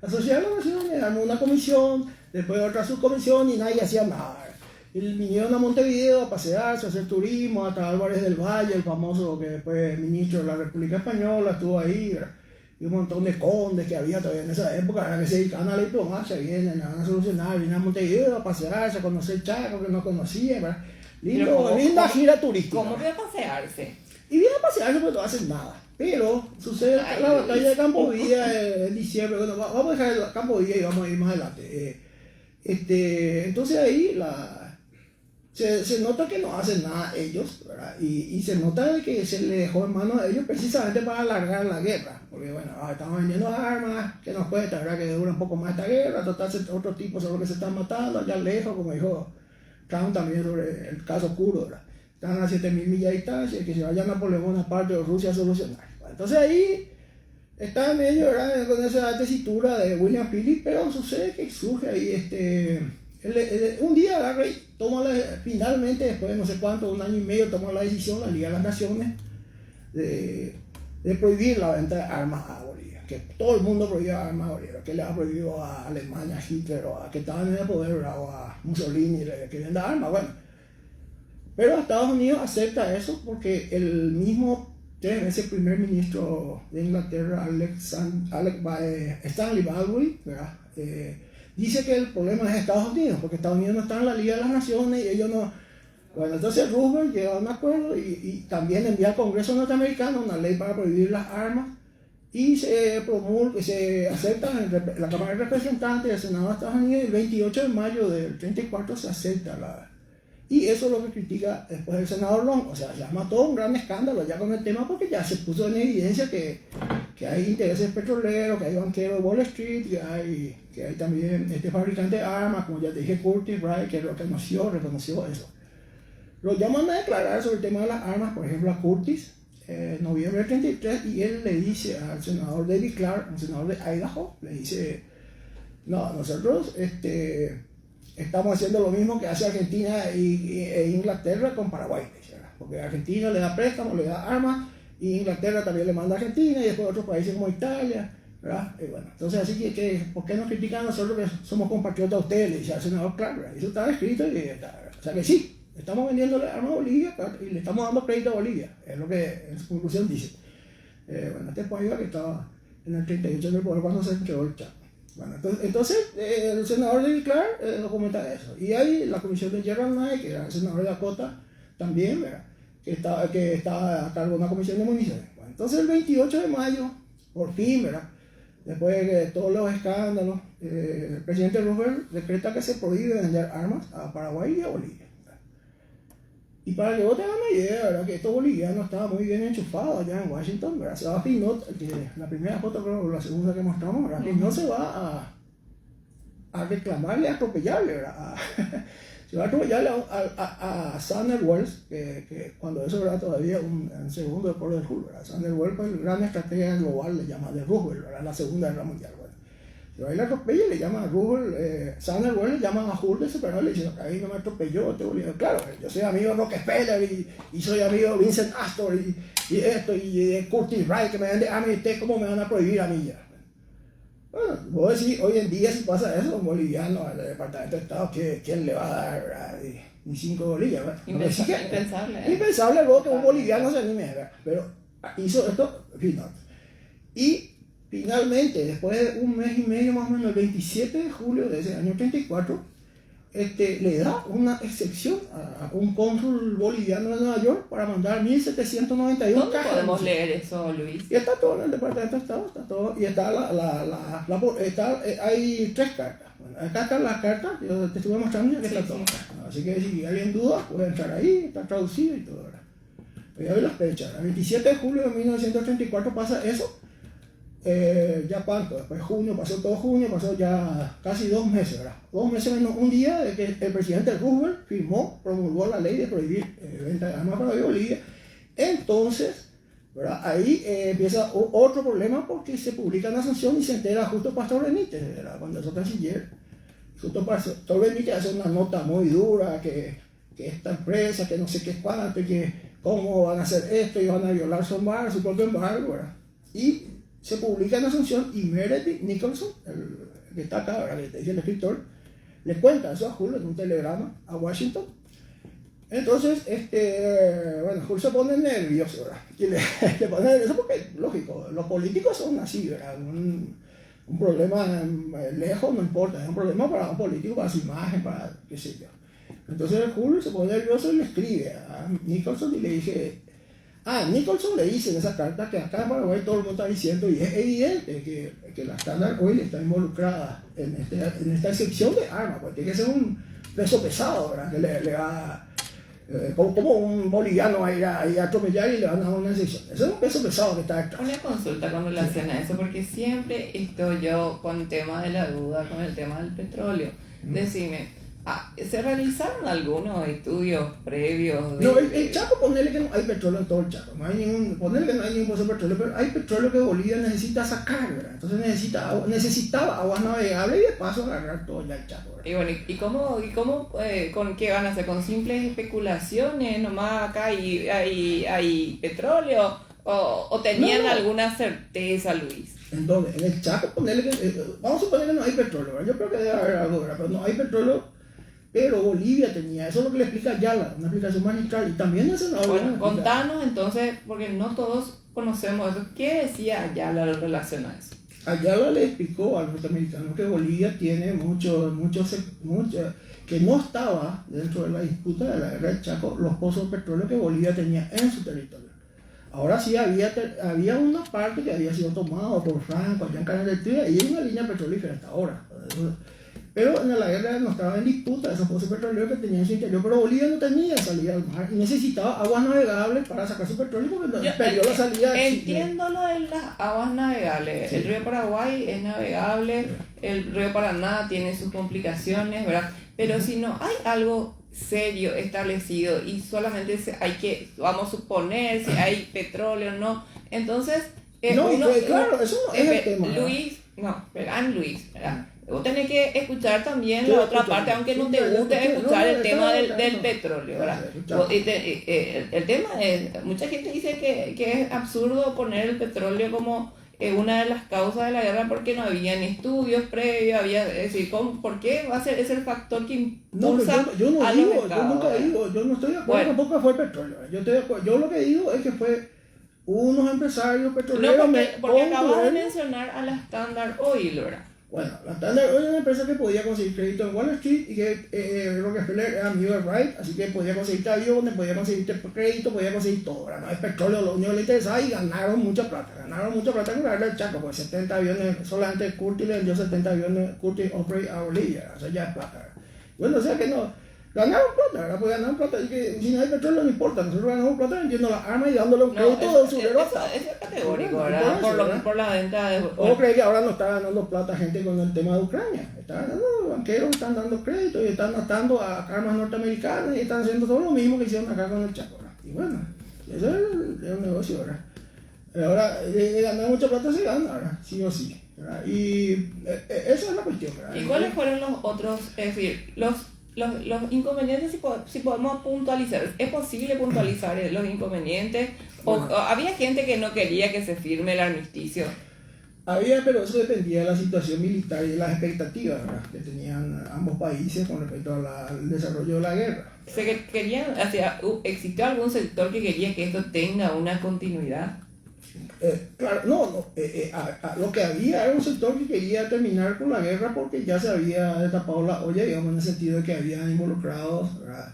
La Sociedad de las Naciones Unidas armó una comisión, después otra subcomisión y nadie hacía nada, ¿verdad? Y vinieron a Montevideo a pasearse, a hacer turismo, hasta Álvarez del Valle, el famoso que fue ministro de la República Española, estuvo ahí, ¿verdad? Y un montón de condes que había todavía en esa época, ¿verdad? Que se dedicaban a la diplomacia, vienen a solucionar, vienen a Montevideo a pasearse, a conocer Chaco, que no conocía, ¿verdad? Linda gira turística. ¿Cómo voy a pasearse? Y vienen a pasearse porque no hacen nada. Pero sucede la batalla de Campo Villa en diciembre. Bueno, vamos a dejar Campo Villa y vamos a ir más adelante. Entonces ahí se nota que no hacen nada ellos, ¿verdad? Y se nota que se le dejó en manos a ellos precisamente para alargar la guerra. Porque bueno, estamos vendiendo armas, que nos cuesta, ¿verdad? Que dura un poco más esta guerra. Total, otros tipos son los que se están matando allá lejos, como dijo Trump también sobre el caso kurdo, ¿verdad? Están a 7.000 millas de distancia, que se vaya Napoleón aparte de Rusia a solucionar. Entonces ahí está en medio, ¿verdad? Con esa tesitura de William Phillips, pero sucede que surge ahí un día agarra y finalmente, después de no sé cuánto, un año y medio, toma la decisión la Liga de las Naciones de prohibir la venta de armas a Bolivia, que todo el mundo prohibía armas a Bolivia, que le ha prohibido a Alemania, a Hitler, o a que estaban en el poder, ¿verdad? O a Mussolini, que venda armas, bueno. Pero Estados Unidos acepta eso porque el mismo 3 veces primer ministro de Inglaterra, Stanley Baldwin, ¿verdad? Dice que el problema es Estados Unidos, porque Estados Unidos no está en la Liga de las Naciones y ellos no. Bueno, entonces Roosevelt llega a un acuerdo y también envía al Congreso norteamericano una ley para prohibir las armas y se acepta en la Cámara de Representantes del Senado de Estados Unidos y el 28 de mayo del 34 se acepta y eso es lo que critica después el senador Long. O sea, se arma todo un gran escándalo ya con el tema porque ya se puso en evidencia que hay intereses petroleros, que hay banqueros de Wall Street, que hay también fabricante de armas, como ya te dije, Curtis Wright, que reconoció eso. Lo llaman a declarar sobre el tema de las armas, por ejemplo, a Curtis, en noviembre del 33, y él le dice al senador David Clark, el senador de Idaho, le dice, no, nosotros estamos haciendo lo mismo que hace Argentina e Inglaterra con Paraguay, ¿verdad? Porque Argentina le da préstamos, le da armas, y Inglaterra también le manda a Argentina, y después otros países como Italia, ¿verdad? Bueno, entonces así que ¿por qué nos critican a nosotros que somos compatriotas a ustedes? Le dice al senador Clark, ¿verdad? Eso está escrito, o sea que sí, estamos vendiéndole armas a Bolivia y le estamos dando crédito a Bolivia, es lo que en su conclusión dice. Bueno, este país que estaba en el 38 del poder cuando se entregó el Chaco. Bueno, entonces el senador David Clark documenta eso. Y hay la comisión de Gerald Nye, que era el senador de Dakota, también, ¿verdad? Que estaba a cargo de una comisión de municiones. Bueno, entonces el 28 de mayo, por fin, ¿verdad? Después de todos los escándalos, el presidente Roosevelt decreta que se prohíbe vender armas a Paraguay y a Bolivia. Y para que vos te hagas una idea, ¿verdad? Que estos bolivianos estaban muy bien enchufados allá en Washington, ¿verdad? Se va a Pinot, la primera foto, creo, la segunda que mostramos, ¿verdad? Pinot se va a reclamarle, a atropellarle, ¿verdad? Se va a atropellarle a Sanders Wells, que cuando eso era todavía un segundo después del Hulk, ¿verdad? Sanders Wells fue el gran estratega global, le llama, de Roosevelt, ¿verdad? La Segunda Guerra Mundial, ¿verdad? Pero ahí la atropella y le llaman a Roosevelt, Sanders Wells le llaman a Hulk de superior, le dicen, ahí no me atropelló, claro, yo soy amigo de Rockefeller y soy amigo de Vincent Astor y de Curtis Wright, que me vende a mí, ¿ustedes cómo me van a prohibir a mí ya? Bueno, vos decís, hoy en día si pasa eso, un boliviano al Departamento de Estado, ¿quién le va a dar, ¿verdad? Ni 5 bolillas, ¿verdad? Impensable. Impensable luego que un boliviano se anime, ¿verdad? Pero hizo esto, y finalmente, después de un mes y medio más o menos, el 27 de julio de ese año 34, le da una excepción a un cónsul boliviano de Nueva York para mandar 1.791 ¿Dónde cajas. podemos leer eso, Luis? Y está todo en el Departamento de Estado, está todo, y está hay 3 cartas. Bueno, acá están las cartas, yo te estuve mostrando ya que está todo. Así que si alguien duda, puede entrar ahí, está traducido y todo, ¿verdad? Voy a ver las fechas. El 27 de julio de 1934 pasa eso. Ya cuánto, después junio, pasó todo junio, pasó ya casi 2 meses, ¿verdad? 2 meses menos un día de que el presidente Roosevelt promulgó la ley de prohibir venta de armas para Bolivia. Entonces, ¿verdad? Ahí empieza otro problema porque se publica una sanción y se entera justo Pastor Benítez, ¿verdad? Cuando es canciller. Justo Pastor Benítez hace una nota muy dura que esta empresa, que no sé qué cuánto, que cómo van a hacer esto y van a violar su propio embargo, ¿verdad? Y se publica en Asunción y Meredith Nicholson, el que está acá, ¿verdad? Que te dice el escritor, le cuenta eso a Hull en un telegrama a Washington. Entonces, bueno, Hull se pone nervioso, ¿verdad? Y le pone nervioso porque, lógico, los políticos son así, ¿verdad? Un problema lejos no importa, es un problema para un político, para su imagen, para qué sé yo. Entonces Hull se pone nervioso y le escribe a Nicholson y le dice, Nicholson le dice en esa carta que acá en Paraguay todo el mundo está diciendo, y es evidente que la Standard Oil está involucrada en esta excepción de armas, pues tiene que ser un peso pesado, ¿verdad? Que le va como un boliviano a ir a atropellar y le van a dar una excepción. Ese es un peso pesado que está detrás. Una consulta con relación a eso, porque siempre estoy yo con el tema de la duda, con el tema del petróleo. Decime, ¿se realizaron algunos estudios previos? No, el Chaco, ponerle que no hay petróleo en todo el Chaco, ponerle que no hay ningún pozo de petróleo, pero hay petróleo que Bolivia necesita sacar, ¿verdad? Entonces necesitaba aguas navegables y de paso agarrar todo ya el Chaco, ¿verdad? Y bueno, ¿y cómo con qué van a hacer? ¿Con simples especulaciones? ¿Nomás acá hay petróleo? ¿O tenían alguna certeza, Luis? Entonces, en el Chaco, ponerle que, vamos a suponer que no hay petróleo, ¿verdad? Yo creo que debe haber algo, ¿verdad? Pero no hay petróleo. Pero Bolivia tenía, eso es lo que le explica Ayala, una explicación magistral, y también el senador. Bueno, contanos entonces, porque no todos conocemos eso, ¿qué decía Ayala en relación a eso? Ayala le explicó a los norteamericanos que Bolivia tiene mucho, que no estaba dentro de la disputa de la guerra del Chaco, los pozos de petróleo que Bolivia tenía en su territorio. Ahora sí había una parte que había sido tomada por Franco, allá en Canadá, y hay una línea petrolífera hasta ahora. Pero en la guerra no estaba en disputa esos pozos petroleros que tenían en su interior, pero Bolivia no tenía salida al mar y necesitaba aguas navegables para sacar su petróleo porque perdió la salida. Entiendo lo de las aguas navegables. Sí. El río Paraguay es navegable, el río Paraná tiene sus complicaciones, ¿verdad? Pero si no hay algo serio establecido y solamente vamos a suponer si hay petróleo o no, entonces claro, eso no es el tema. Luis, ¿verdad? Vos tenés que escuchar también la otra parte, aunque no te guste escuchar el tema del petróleo, ¿verdad? El tema es, mucha gente dice que es absurdo poner el petróleo como una de las causas de la guerra porque no habían estudios previos, es decir, ¿por qué va a ser ese el factor que impulsa yo no estoy de acuerdo tampoco fue el petróleo. Yo lo que digo es que fue unos empresarios petroleros. No, porque acabas de mencionar a la Standard Oil, ¿verdad? Bueno, la Standard Oil era una empresa que podía conseguir crédito en Wall Street y que Rockefeller era amigo de Wright, así que podía conseguir aviones, podía conseguir crédito, podía conseguir todo. ¿Verdad? No es petróleo, lo único que le interesaba y ganaron mucha plata con la guerra del Chaco, porque 70 aviones, solamente Curtis le vendió 70 aviones, Curtis Osprey a Bolivia, o sea, ya es plata. ¿Verdad? Bueno, o sea que no, ganaron plata, ¿verdad? Pues ganaron plata, y que si no hay petróleo no importa, nosotros ganamos plata vendiendo las armas y dándole un crédito de su derrota. Eso es categórico, ¿verdad? Por la venta de... ¿O crees que ahora no está ganando plata gente con el tema de Ucrania? Está ganando, banqueros están dando crédito y están atando a armas norteamericanas y están haciendo todo lo mismo que hicieron acá con el Chaco, ¿verdad? Y bueno, eso es un negocio, ¿verdad? Ahora, de ganar mucha plata se gana, ¿verdad? Sí o sí, ¿verdad? Y esa es la cuestión, ¿verdad? ¿Y cuáles fueron los otros, es decir, los inconvenientes, si podemos puntualizar? ¿Es posible puntualizar los inconvenientes? Bueno, ¿había gente que no quería que se firme el armisticio? Había, pero eso dependía de la situación militar y de las expectativas, ¿verdad?, que tenían ambos países con respecto al desarrollo de la guerra. ¿Existió algún sector que quería que esto tenga una continuidad? Claro, lo que había era un sector que quería terminar con la guerra porque ya se había destapado la olla, digamos, en el sentido de que habían involucrados, ¿verdad?,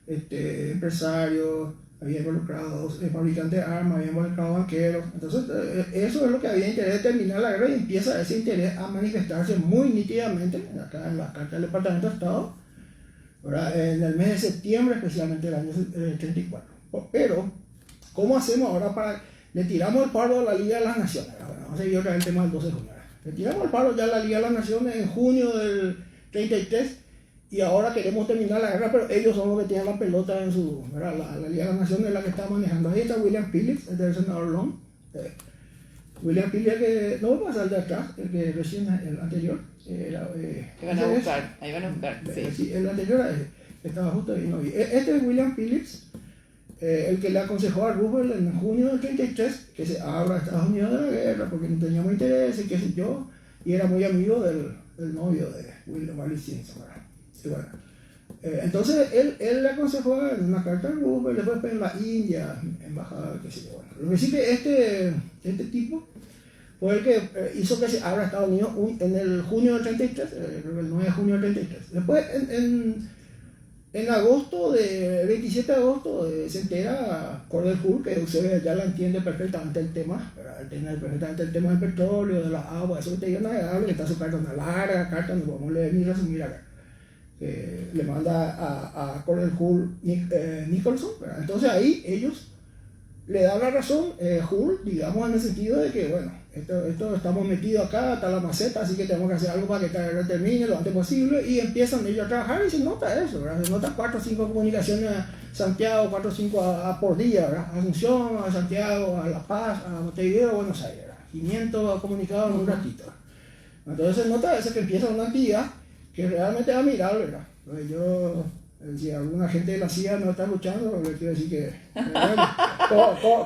empresarios, había involucrado fabricantes de armas, había involucrado banqueros. Entonces eso es lo que había interés de terminar la guerra y empieza ese interés a manifestarse muy nítidamente acá en la carta del Departamento de Estado, ¿verdad?, en el mes de septiembre, especialmente del año 34. Pero, ¿cómo hacemos ahora le tiramos el palo a la Liga de las Naciones? Bueno, vamos a seguir otra vez el tema del 12 de junio. Le tiramos el palo ya a la Liga de las Naciones en junio del 33 y ahora queremos terminar la guerra, pero ellos son los que tienen la pelota en su... ¿verdad? La Liga de las Naciones es la que está manejando. Ahí está William Phillips, el del senador Long. William Phillips, que no va a pasar de atrás, el que recién, el anterior. Ahí van a buscar, sí. El anterior estaba justo ahí. No, este es William Phillips, el que le aconsejó a Roosevelt en junio del 33 que se abra a Estados Unidos de la guerra porque no teníamos interés y qué sé yo, y era muy amigo del novio de William Simpson. Y bueno, entonces él le aconsejó en una carta a Roosevelt, después en la India, embajada, qué sé yo. Bueno, lo que sí que este tipo fue el que hizo que se abra Estados Unidos en el junio del 33, creo que el 9 de junio del 33. Después, en agosto, 27 de agosto, se entera Cordell Hull, que usted ya la entiende perfectamente el tema, ¿verdad? Entiende perfectamente el tema del petróleo, de la agua, eso que te digo navegable, que está su carta, una larga carta, no podemos leer ni resumir acá, que le manda a Cordell Hull Nicholson, ¿verdad? Entonces ahí ellos le dan la razón, Hull, digamos, en el sentido de que, bueno, esto estamos metidos acá, está la maceta, así que tenemos que hacer algo para que esta guerra termine lo antes posible, y empiezan ellos a trabajar y se nota eso, ¿verdad? Se nota 4 o 5 comunicaciones a Santiago, 4 o 5 por día, ¿verdad? A Asunción, a Santiago, a La Paz, a Montevideo, a Buenos Aires, ¿verdad? 500 comunicados en un ratito. Entonces se nota eso, que empieza una actividad que realmente es admirable, ¿verdad? Entonces yo, si alguna gente de la CIA no está escuchando, le quiero decir que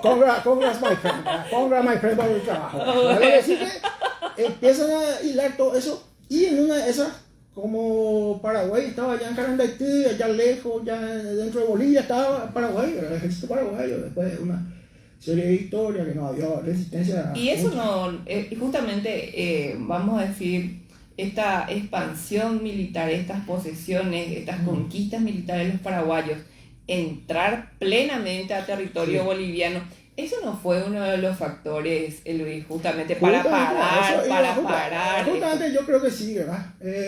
congrats my friend, congrats my friend por el trabajo. ¿Vale? Así que empiezan a hilar todo eso, y en una de esas, como Paraguay estaba allá en Carandaití, allá lejos, ya dentro de Bolivia estaba Paraguay, el ejército paraguayo, después de una serie de victorias que no había resistencia. Y eso no, justamente, vamos a decir, esta expansión militar, estas posesiones, estas conquistas militares de los paraguayos, entrar plenamente a territorio boliviano, eso no fue uno de los factores, Luis, justamente para parar. Justamente yo creo que sí, ¿verdad?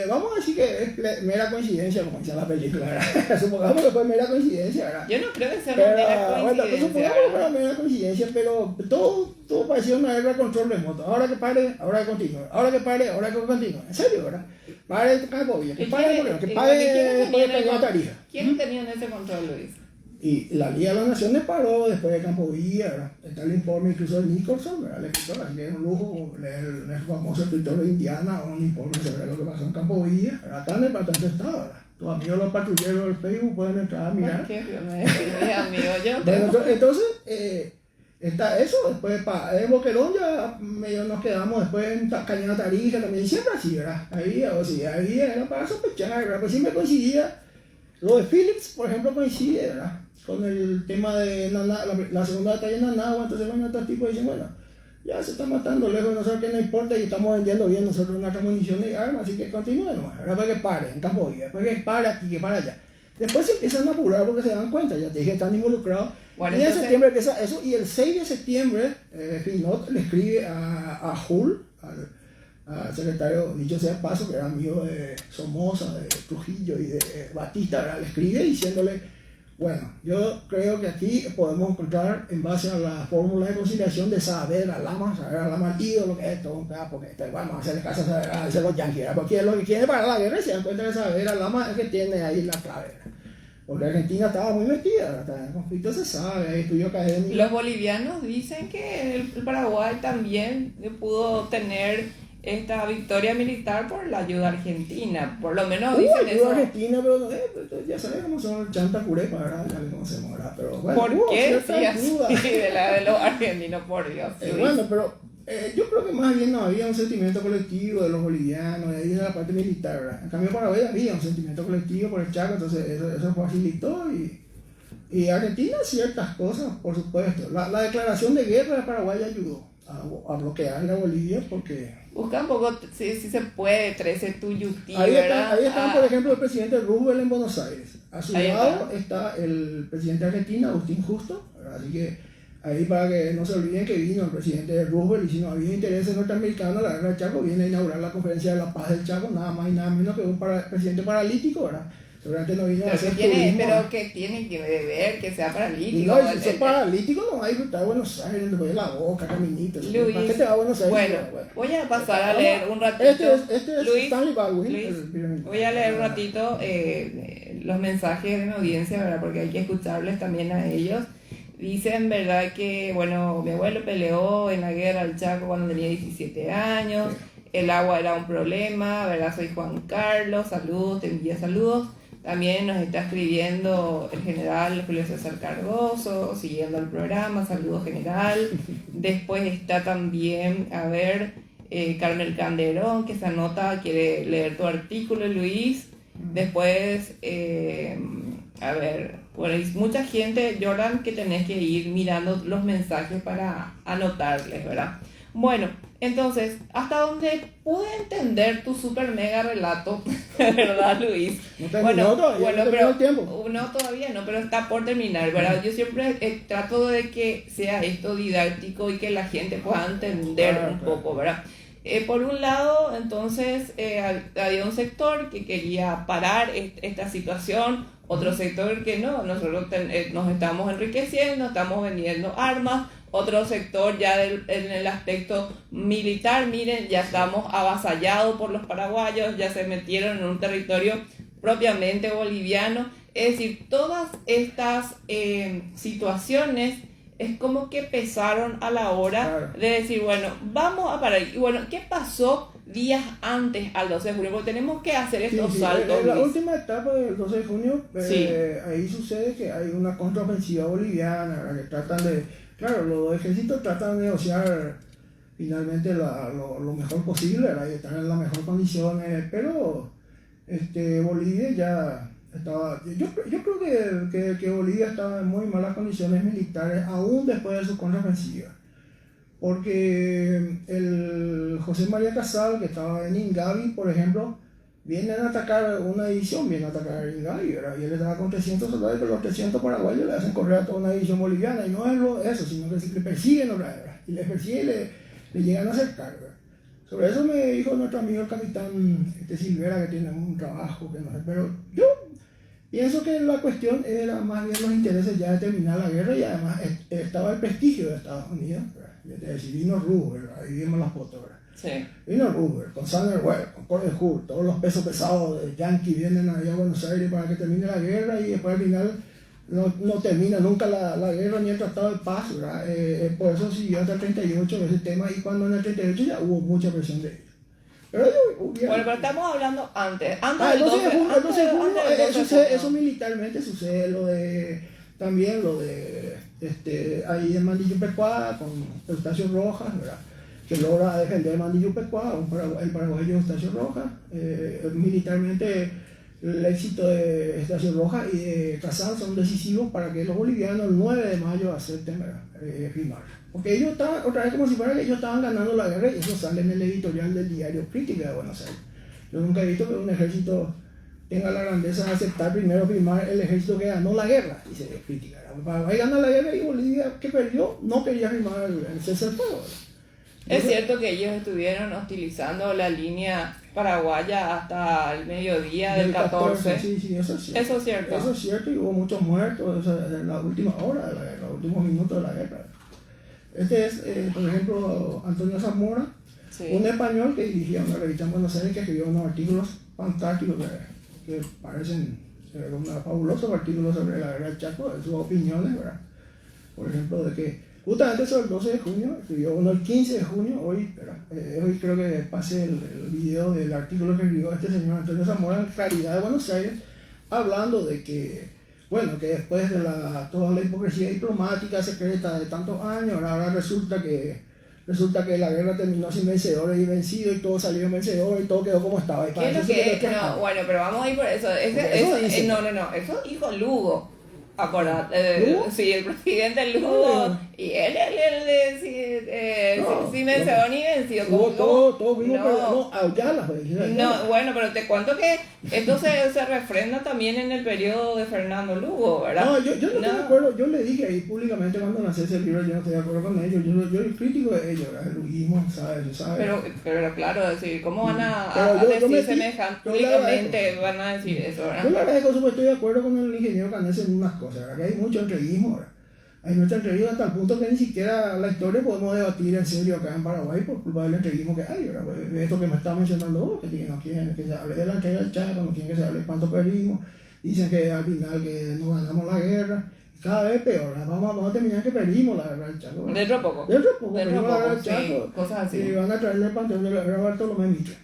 Vamos a decir que es mera coincidencia, como dice la película, ¿verdad? Supongamos que fue mera coincidencia, ¿verdad? Yo no creo que sea una mera coincidencia. Bueno, supongamos que fue mera coincidencia, pero todo parecía una guerra de control remoto. Ahora que pare, ahora que continúe. Ahora que pare, ahora que continúe. En serio, ¿verdad? Pare el Campovilla, que pare la Tarija. ¿Quién tenía ese control, Luis? Y la Liga de las Naciones paró después de Campovilla, ¿verdad? Está el informe incluso de Nicholson, ¿verdad? El escritor, así que es un lujo leer el famoso escritor de Indiana, un informe sobre lo que pasó en Campovilla, ¿verdad? Está en el bastante estado, ¿verdad? Tus amigos los patrulleros del Facebook pueden entrar a mirar. ¿Qué? Mis amigos, yo. Bueno, entonces, está eso, después en Boquerón ya medio nos quedamos, después en Cañada Tarija también, siempre así, ¿verdad? Ahí era para sospechar, ¿verdad? Pues siempre coincidía. Lo de Phillips, por ejemplo, coincide, ¿verdad? Con el tema de la segunda batalla en Nanagua. Entonces, bueno, estos tipos dicen, bueno, ya se está matando lejos de nosotros, que no importa, y estamos vendiendo bien nosotros nuestras municiones y armas, así que continúen nomás, ahora para que pare en Camboya, después que pare aquí, que pare allá. Después se empiezan a apurar porque se dan cuenta, ya te dije que están involucrados. Bueno, y en septiembre empieza eso, y el 6 de septiembre, Finot le escribe a Hull, al secretario, dicho sea paso, que era amigo de Somoza, de Trujillo y de Batista, ¿verdad? Le escribe diciéndole, bueno, yo creo que aquí podemos encontrar, en base a la fórmula de conciliación de Saavedra, Lama el ídolo que es esto, porque vamos a hacerle caso a los yanquis, porque lo que quiere para la guerra, se dan cuenta que Saavedra, Lama es que tiene ahí la clave, porque Argentina estaba muy metida, estaba en el conflicto, se sabe, hay estudios académicos. Los bolivianos dicen que el Paraguay también pudo tener esta victoria militar por la ayuda argentina, por lo menos dicen ayuda eso. Argentina, pero no, ya sabemos cómo son chanta curepa, ¿verdad? Ya le conocemos, ¿verdad? Pero bueno, ¿por qué sí, así de los argentinos, por Dios? Bueno, pero yo creo que más bien no había un sentimiento colectivo de los bolivianos, de ahí de la parte militar, ¿verdad? En cambio, Paraguay había un sentimiento colectivo por el Chaco, entonces eso facilitó, y Argentina ciertas cosas, por supuesto. La declaración de guerra de Paraguay ayudó a bloquear a Bolivia, porque busca un poco si se puede, 13 tuyutí, ahí ¿verdad? Ahí está, por ejemplo, el presidente Roosevelt en Buenos Aires. A su lado está el presidente de Argentina, Agustín Justo, ¿verdad? Así que ahí, para que no se olviden que vino el presidente Roosevelt, y si no había intereses norteamericanos, la guerra del Chaco viene a inaugurar la conferencia de la paz del Chaco, nada más y nada menos que un presidente paralítico, ¿verdad? Seguramente no vino a hacer turismo. Pero que tiene que ver que sea paralítico. No, si sos paralítico no va a disfrutar Buenos Aires, te voy a la boca, caminitos. ¿Para qué te va a Buenos Aires? Bueno, voy a pasar a leer un ratito. Este es Luis, Stanley Baldwin. Voy a leer un ratito los mensajes de mi audiencia, ¿verdad? Porque hay que escucharles también a ellos. Dicen, ¿verdad? Que, bueno, mi abuelo peleó en la guerra del Chaco cuando tenía 17 años. Sí. El agua era un problema, ¿verdad? Soy Juan Carlos, saludos, te envío saludos. También nos está escribiendo el general Julio César Cardoso, siguiendo el programa, saludos general. Después está también, Carmel Canderón, que se anota, quiere leer tu artículo, Luis. Después, a ver, bueno, hay mucha gente, Jordan, que tenés que ir mirando los mensajes para anotarles, ¿verdad? Bueno, entonces, hasta donde pude entender tu super mega relato, ¿verdad, Luis? No terminó todavía, no terminó pero el tiempo. no, todavía no, pero está por terminar, ¿verdad? Yo siempre trato de que sea esto didáctico y que la gente pueda entender un poco, ¿verdad? Por un lado, entonces, había un sector que quería parar esta situación, otro sector que no, nosotros nos estamos enriqueciendo, estamos vendiendo armas, otro sector ya en el aspecto militar, miren, ya estamos avasallados por los paraguayos, ya se metieron en un territorio propiamente boliviano. Es decir, todas estas situaciones es como que pesaron a la hora de decir, bueno, vamos a parar. Y bueno, ¿qué pasó días antes al 12 de junio? Porque tenemos que hacer estos saltos. En la última etapa del 12 de junio, ahí sucede que hay una contraofensiva boliviana, que tratan de, claro, los dos ejércitos tratan de negociar finalmente lo mejor posible, y estar en las mejores condiciones, pero Bolivia ya estaba, yo creo que Bolivia estaba en muy malas condiciones militares aún después de su contraofensiva, porque el José María Casal, que estaba en Ingavi, por ejemplo, vienen a atacar una división, viene a atacar Ingavi, ¿verdad? Y él estaba con 300 soldados, pero los 300 paraguayos le hacen correr a toda una división boliviana, y no es eso, sino que le persiguen otra vez, ¿verdad? Y les persiguen y le llegan a acercar, ¿verdad? Sobre eso me dijo nuestro amigo el capitán Silvera, que tiene un trabajo, que no sé, pero yo pienso que la cuestión era más bien los intereses ya de terminar la guerra, y además estaba el prestigio de Estados Unidos, ¿verdad? Es decir, vino Roosevelt, ahí vimos las fotos, ¿verdad? Sí. Vino Roosevelt, con Sumner Webb, con Gordon Hood, todos los pesos pesados de Yankee vienen allá a Buenos Aires para que termine la guerra, y después al final no termina nunca la guerra ni el tratado de paz, ¿verdad? Por eso siguió hasta el 38 ese tema, y cuando en el 38 ya hubo mucha presión de ellos. Pero bueno, pero estamos hablando antes el 12 de junio, junio. eso militarmente sucede, también lo de ahí en Mandillo Pecuá con Eustacio Rojas, ¿verdad? Que logra defender Mandillo Pecuá, el paraguayo Eustacio Rojas. Militarmente el éxito de Eustacio Rojas y de Casal son decisivos para que los bolivianos el 9 de mayo acepten firmar. Porque ellos estaban, otra vez como si fuera que ellos estaban ganando la guerra, y eso sale en el editorial del diario Crítica de Buenos Aires. Yo nunca he visto que un ejército tenga la grandeza de aceptar primero firmar el ejército que ganó la guerra, dice Crítica. Paraguay gana la guerra y Bolivia, que perdió, no quería firmar el cese del fuego. Es cierto que ellos estuvieron hostilizando la línea paraguaya hasta el mediodía del 14. Sí, eso es cierto. Eso es cierto. Eso es cierto, y hubo muchos muertos en la última hora de la guerra, los últimos minutos de la guerra. Este es, por ejemplo, Antonio Zamora, un español que dirigía una revista en Buenos Aires, que escribió unos artículos fantásticos que parecen fabulosos artículos sobre la guerra del Chaco, de sus opiniones, ¿verdad? Por ejemplo, de que justamente sobre el 12 de junio, escribió uno el 15 de junio, hoy creo que pase el video del artículo que escribió este señor Antonio Zamora en Claridad de Buenos Aires, hablando de que, bueno, que después de toda la hipocresía diplomática secreta de tantos años, ahora resulta que la guerra terminó sin vencedores y vencidos, y todos salieron vencedores y todo quedó como estaba. ¿Qué es lo que es? No, bueno, pero vamos a ir por eso. Eso dijo Lugo. Acordate, sí, el presidente Lugo, y él sin vencedor ni vencido. Todo vino, pero no, Ayala. No, bueno, pero te cuento que esto se refrenda también en el periodo de Fernando Lugo, ¿verdad? No, yo no estoy de acuerdo, yo le dije ahí públicamente cuando nací ese libro, yo no estoy de acuerdo con ellos, yo soy crítico de ellos, el luguismo, ¿sabes? Pero claro, decir, ¿cómo van a decir semejante públicamente? Van a decir eso, ¿verdad? Yo la verdad es que estoy de acuerdo con el ingeniero Canés en unas cosas, ¿verdad? Que hay mucho entreguismo, ¿verdad? Hay mucho entreguismo hasta el punto que ni siquiera la historia podemos debatir en serio acá en Paraguay por culpa del entreguismo que hay, ¿verdad? Esto que me está mencionando vos, que no quieren que se hable de la entrega del Chaco, no quieren que se hable de cuánto perdimos, dicen que al final que no ganamos la guerra, cada vez peor, vamos a terminar que perdimos la guerra del Chaco, ¿verdad? Dentro poco, perdimos la guerra del Chaco, sí, cosas así. Y van a traerle el panteón de Bartolomé Mitre.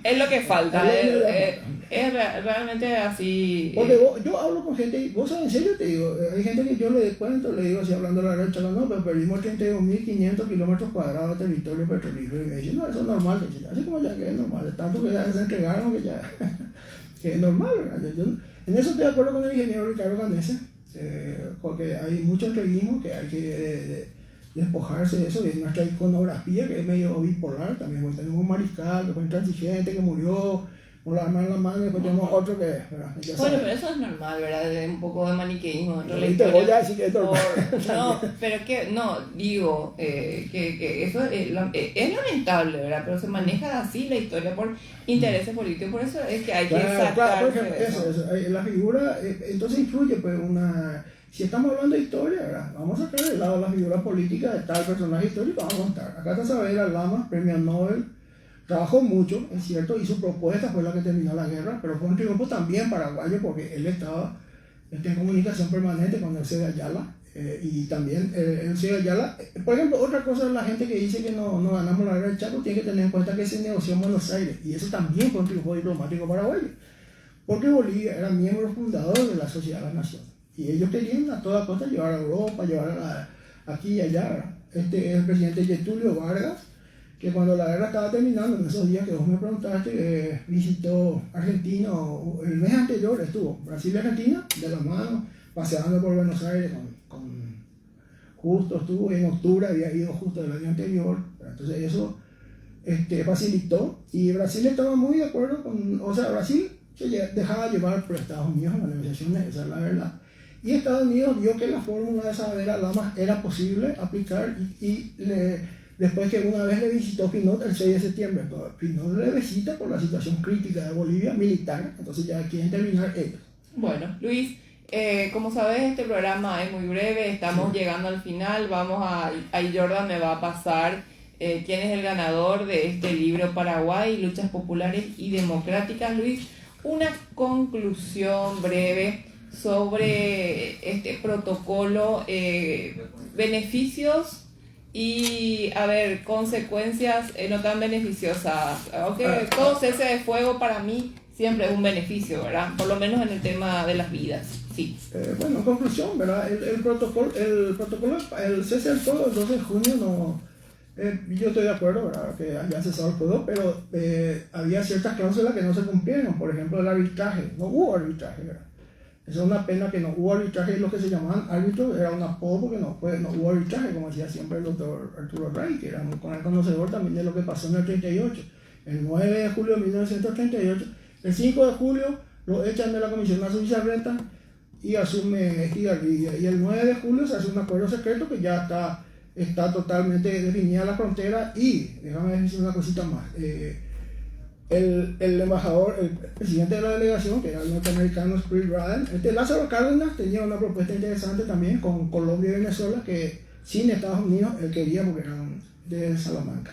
Es lo que falta, es realmente así. Porque yo hablo con gente, vos sabes, en serio te digo, hay gente que yo le cuento, le digo así hablando de la guerra, no, pero perdimos 32.500 kilómetros cuadrados de territorio petrolífero, y me dicen, no, eso es normal, así como ya que es normal, tanto que ya se entregaron que ya. que es normal, ¿verdad? En eso estoy de acuerdo con el ingeniero Ricardo Canese, porque hay mucho entreguismo que hay que despojarse de eso, de nuestra iconografía que es medio bipolar también, porque tenemos un mariscal que fue intransigente, que murió con la arma en la mano, y después tenemos otro que, ¿verdad? Bueno, pero eso es normal, ¿verdad? Es un poco de maniqueísmo dentro de la Y te voy historia. a decir que es normal. No, pero que, no, digo, que eso es lamentable, ¿verdad? Pero se maneja así la historia por intereses políticos, por eso es que hay que Claro, sacar por ejemplo, eso, la figura, entonces influye, pues, si estamos hablando de historia, ¿verdad? Vamos a sacar de lado la figura política de tal personaje histórico, vamos a contar. Acá está Saavedra Lamas, premio Nobel, trabajó mucho, es cierto, y su propuesta fue la que terminó la guerra, pero fue un triunfo también paraguayo porque él estaba en comunicación permanente con el C. de Ayala, y también el C. de Ayala, por ejemplo, otra cosa es la gente que dice que no ganamos la guerra del Chaco, tiene que tener en cuenta que se negoció en Buenos Aires, y eso también fue un triunfo diplomático paraguayo, porque Bolivia era miembro fundador de la Sociedad de las Naciones, y ellos querían a toda costa llevar a Europa, llevar aquí y allá. El presidente Getúlio Vargas, que cuando la guerra estaba terminando, en esos días que vos me preguntaste, visitó Argentina, el mes anterior estuvo Brasil y Argentina de la mano, paseando por Buenos Aires justo estuvo en octubre, había ido justo el año anterior, entonces eso facilitó, y Brasil estaba muy de acuerdo Brasil se dejaba llevar por Estados Unidos en las negociaciones, esa es la verdad, y Estados Unidos vio que la fórmula de Saavedra Lamas era posible aplicar, después que una vez le visitó Pinot el 6 de septiembre, Pinot le visita por la situación crítica de Bolivia militar, entonces ya quieren terminar ellos. Bueno, Luis, como sabes, este programa es muy breve, estamos llegando al final, ahí Jordan me va a pasar quién es el ganador de este libro Paraguay, Luchas Populares y Democráticas. Luis, una conclusión breve sobre este protocolo, beneficios y, consecuencias no tan beneficiosas. Todo cese de fuego para mí siempre es un beneficio, ¿verdad? Por lo menos en el tema de las vidas, sí. Bueno, en conclusión, ¿verdad? El protocolo, el cese del fuego el 12 de junio yo estoy de acuerdo, ¿verdad? Que haya cesado el fuego, pero había ciertas cláusulas que no se cumplieron, por ejemplo el arbitraje, no hubo arbitraje, ¿verdad? Esa es una pena que no hubo arbitraje, y los que se llamaban árbitros era un apodo porque no hubo arbitraje, como decía siempre el doctor Arturo Rey, que era muy conocedor también de lo que pasó en el 38. El 9 de julio de 1938, el 5 de julio lo echan de la Comisión Nacional Bizarreta y asume Estigarribia, y el 9 de julio se hace un acuerdo secreto que ya está totalmente definida la frontera, y déjame decir una cosita más. El embajador, el presidente de la delegación, que era el norteamericano Spirit Raden, Lázaro Cárdenas tenía una propuesta interesante también con Colombia y Venezuela, que sin Estados Unidos él quería porque eran de Salamanca.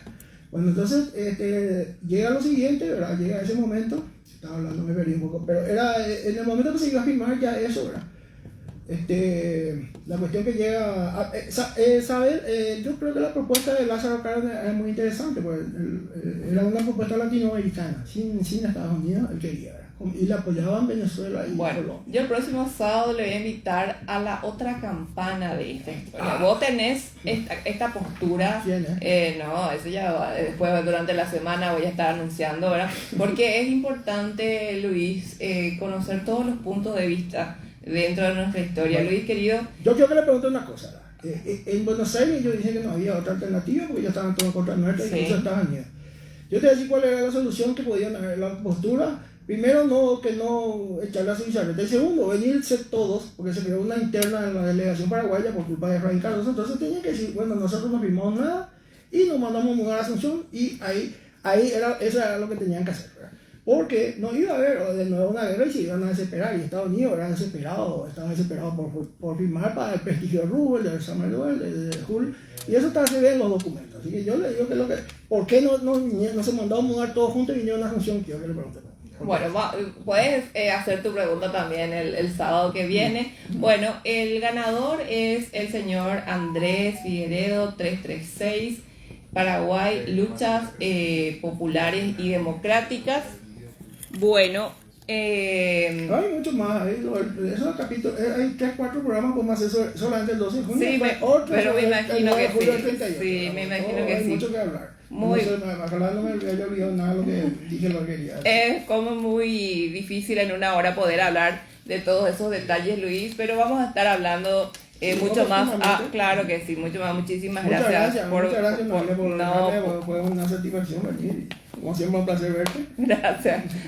Bueno, entonces llega lo siguiente, ¿verdad? Llega ese momento, estaba hablando, me perdí un poco, pero era en el momento que se iba a firmar ya eso, ¿verdad? La cuestión que llega yo creo que la propuesta de Lázaro Cárdenas es muy interesante, pues era una propuesta latinoamericana, sin Estados Unidos, él quería, ¿verdad? Y la apoyaban Venezuela y Colombia. Yo el próximo sábado le voy a invitar a la otra campana de esta historia. Vos tenés esta postura. ¿Quién es? No, eso ya después durante la semana voy a estar anunciando, ¿verdad? Porque es importante, Luis, conocer todos los puntos de vista dentro de nuestra historia. Luis, querido. Yo quiero que le pregunte una cosa. En Buenos Aires yo dije que no había otra alternativa porque ya estaban todos contra nuestra, y incluso Estados Unidos. Yo te voy a decir cuál era la solución que podían haber, la postura. Primero, no echarle a su Bizarreta. Y segundo, venirse todos, porque se creó una interna en la delegación paraguaya por culpa de Raín Cardoso. Entonces tenían que decir, bueno, nosotros no firmamos nada y nos mandamos mudar a Asunción, y eso era lo que tenían que hacer, ¿verdad? Porque no iba a haber de nuevo una guerra y se iban a desesperar, y Estados Unidos estaba desesperado por firmar para el prestigio de Rubel, de Samuel, de Julio, y eso se ve en los documentos. Así que yo le digo ¿por qué no se mandaron a mudar todos juntos y vinieron a Asunción? Quiero que le pregunte. Bueno, puedes hacer tu pregunta también el sábado que viene. Bueno, el ganador es el señor Andrés Figueredo, 336, Paraguay, Luchas Populares y Democráticas. Bueno, hay mucho más, esos capítulos, hay 3-4 programas como hacer solamente el 12 de junio. Sí, pero me imagino que sí. Sí, me imagino que hay sí. mucho que hablar. Muy, No sé, ojalá no me haya olvidado nada de lo que dije lo que quería. es como muy difícil en una hora poder hablar de todos esos detalles, Luis, pero vamos a estar hablando Sí, mucho más. próximamente. Claro que sí, mucho más. Muchísimas Muchas gracias, muchas gracias, Noelia, por no, darme fue una satisfacción venir. Como siempre, un placer verte.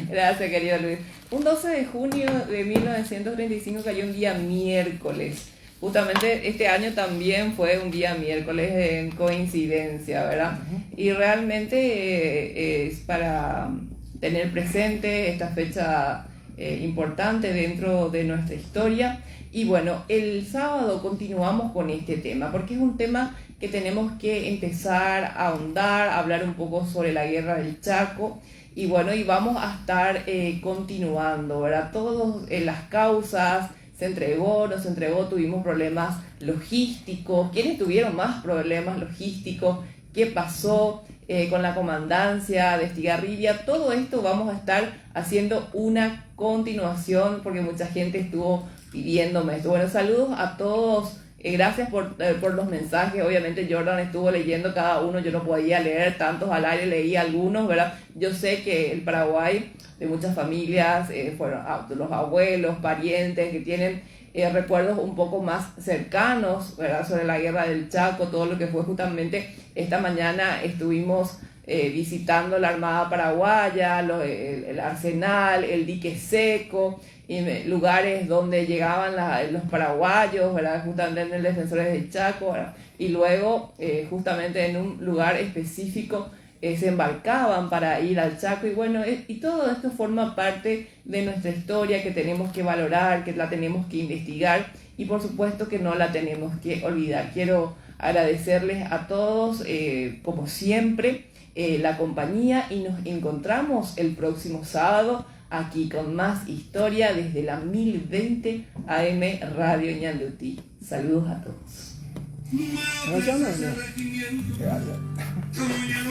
gracias, querido Luis. Un 12 de junio de 1935 cayó un día miércoles. Justamente este año también fue un día miércoles en coincidencia, ¿verdad? Y realmente es para tener presente esta fecha importante dentro de nuestra historia. Y bueno, el sábado continuamos con este tema, porque es un tema que tenemos que empezar a ahondar, a hablar un poco sobre la guerra del Chaco. Y bueno, y vamos a estar continuando, ¿verdad? Todas las causas, se entregó, no se entregó, tuvimos problemas logísticos, ¿quiénes tuvieron más problemas logísticos? ¿Qué pasó con la comandancia de Estigarribia? Todo esto vamos a estar haciendo una continuación porque mucha gente estuvo pidiéndome esto. Bueno, saludos a todos. Gracias por los mensajes. Obviamente Jordan estuvo leyendo cada uno, yo no podía leer tantos al aire, leí algunos, ¿verdad? Yo sé que el Paraguay, de muchas familias, fueron los abuelos, parientes que tienen recuerdos un poco más cercanos, ¿verdad? Sobre la guerra del Chaco, todo lo que fue justamente esta mañana estuvimos visitando la Armada Paraguaya, el Arsenal, el Dique Seco, lugares donde llegaban los paraguayos, ¿verdad? Justamente en el Defensores del Chaco, ¿verdad? Y luego justamente en un lugar específico se embarcaban para ir al Chaco y bueno, y todo esto forma parte de nuestra historia que tenemos que valorar, que la tenemos que investigar y por supuesto que no la tenemos que olvidar. Quiero agradecerles a todos, como siempre, la compañía y nos encontramos el próximo sábado aquí con más historia desde la 1020 AM Radio Ñandutí. Saludos a todos. Gracias, Noelia. Gracias.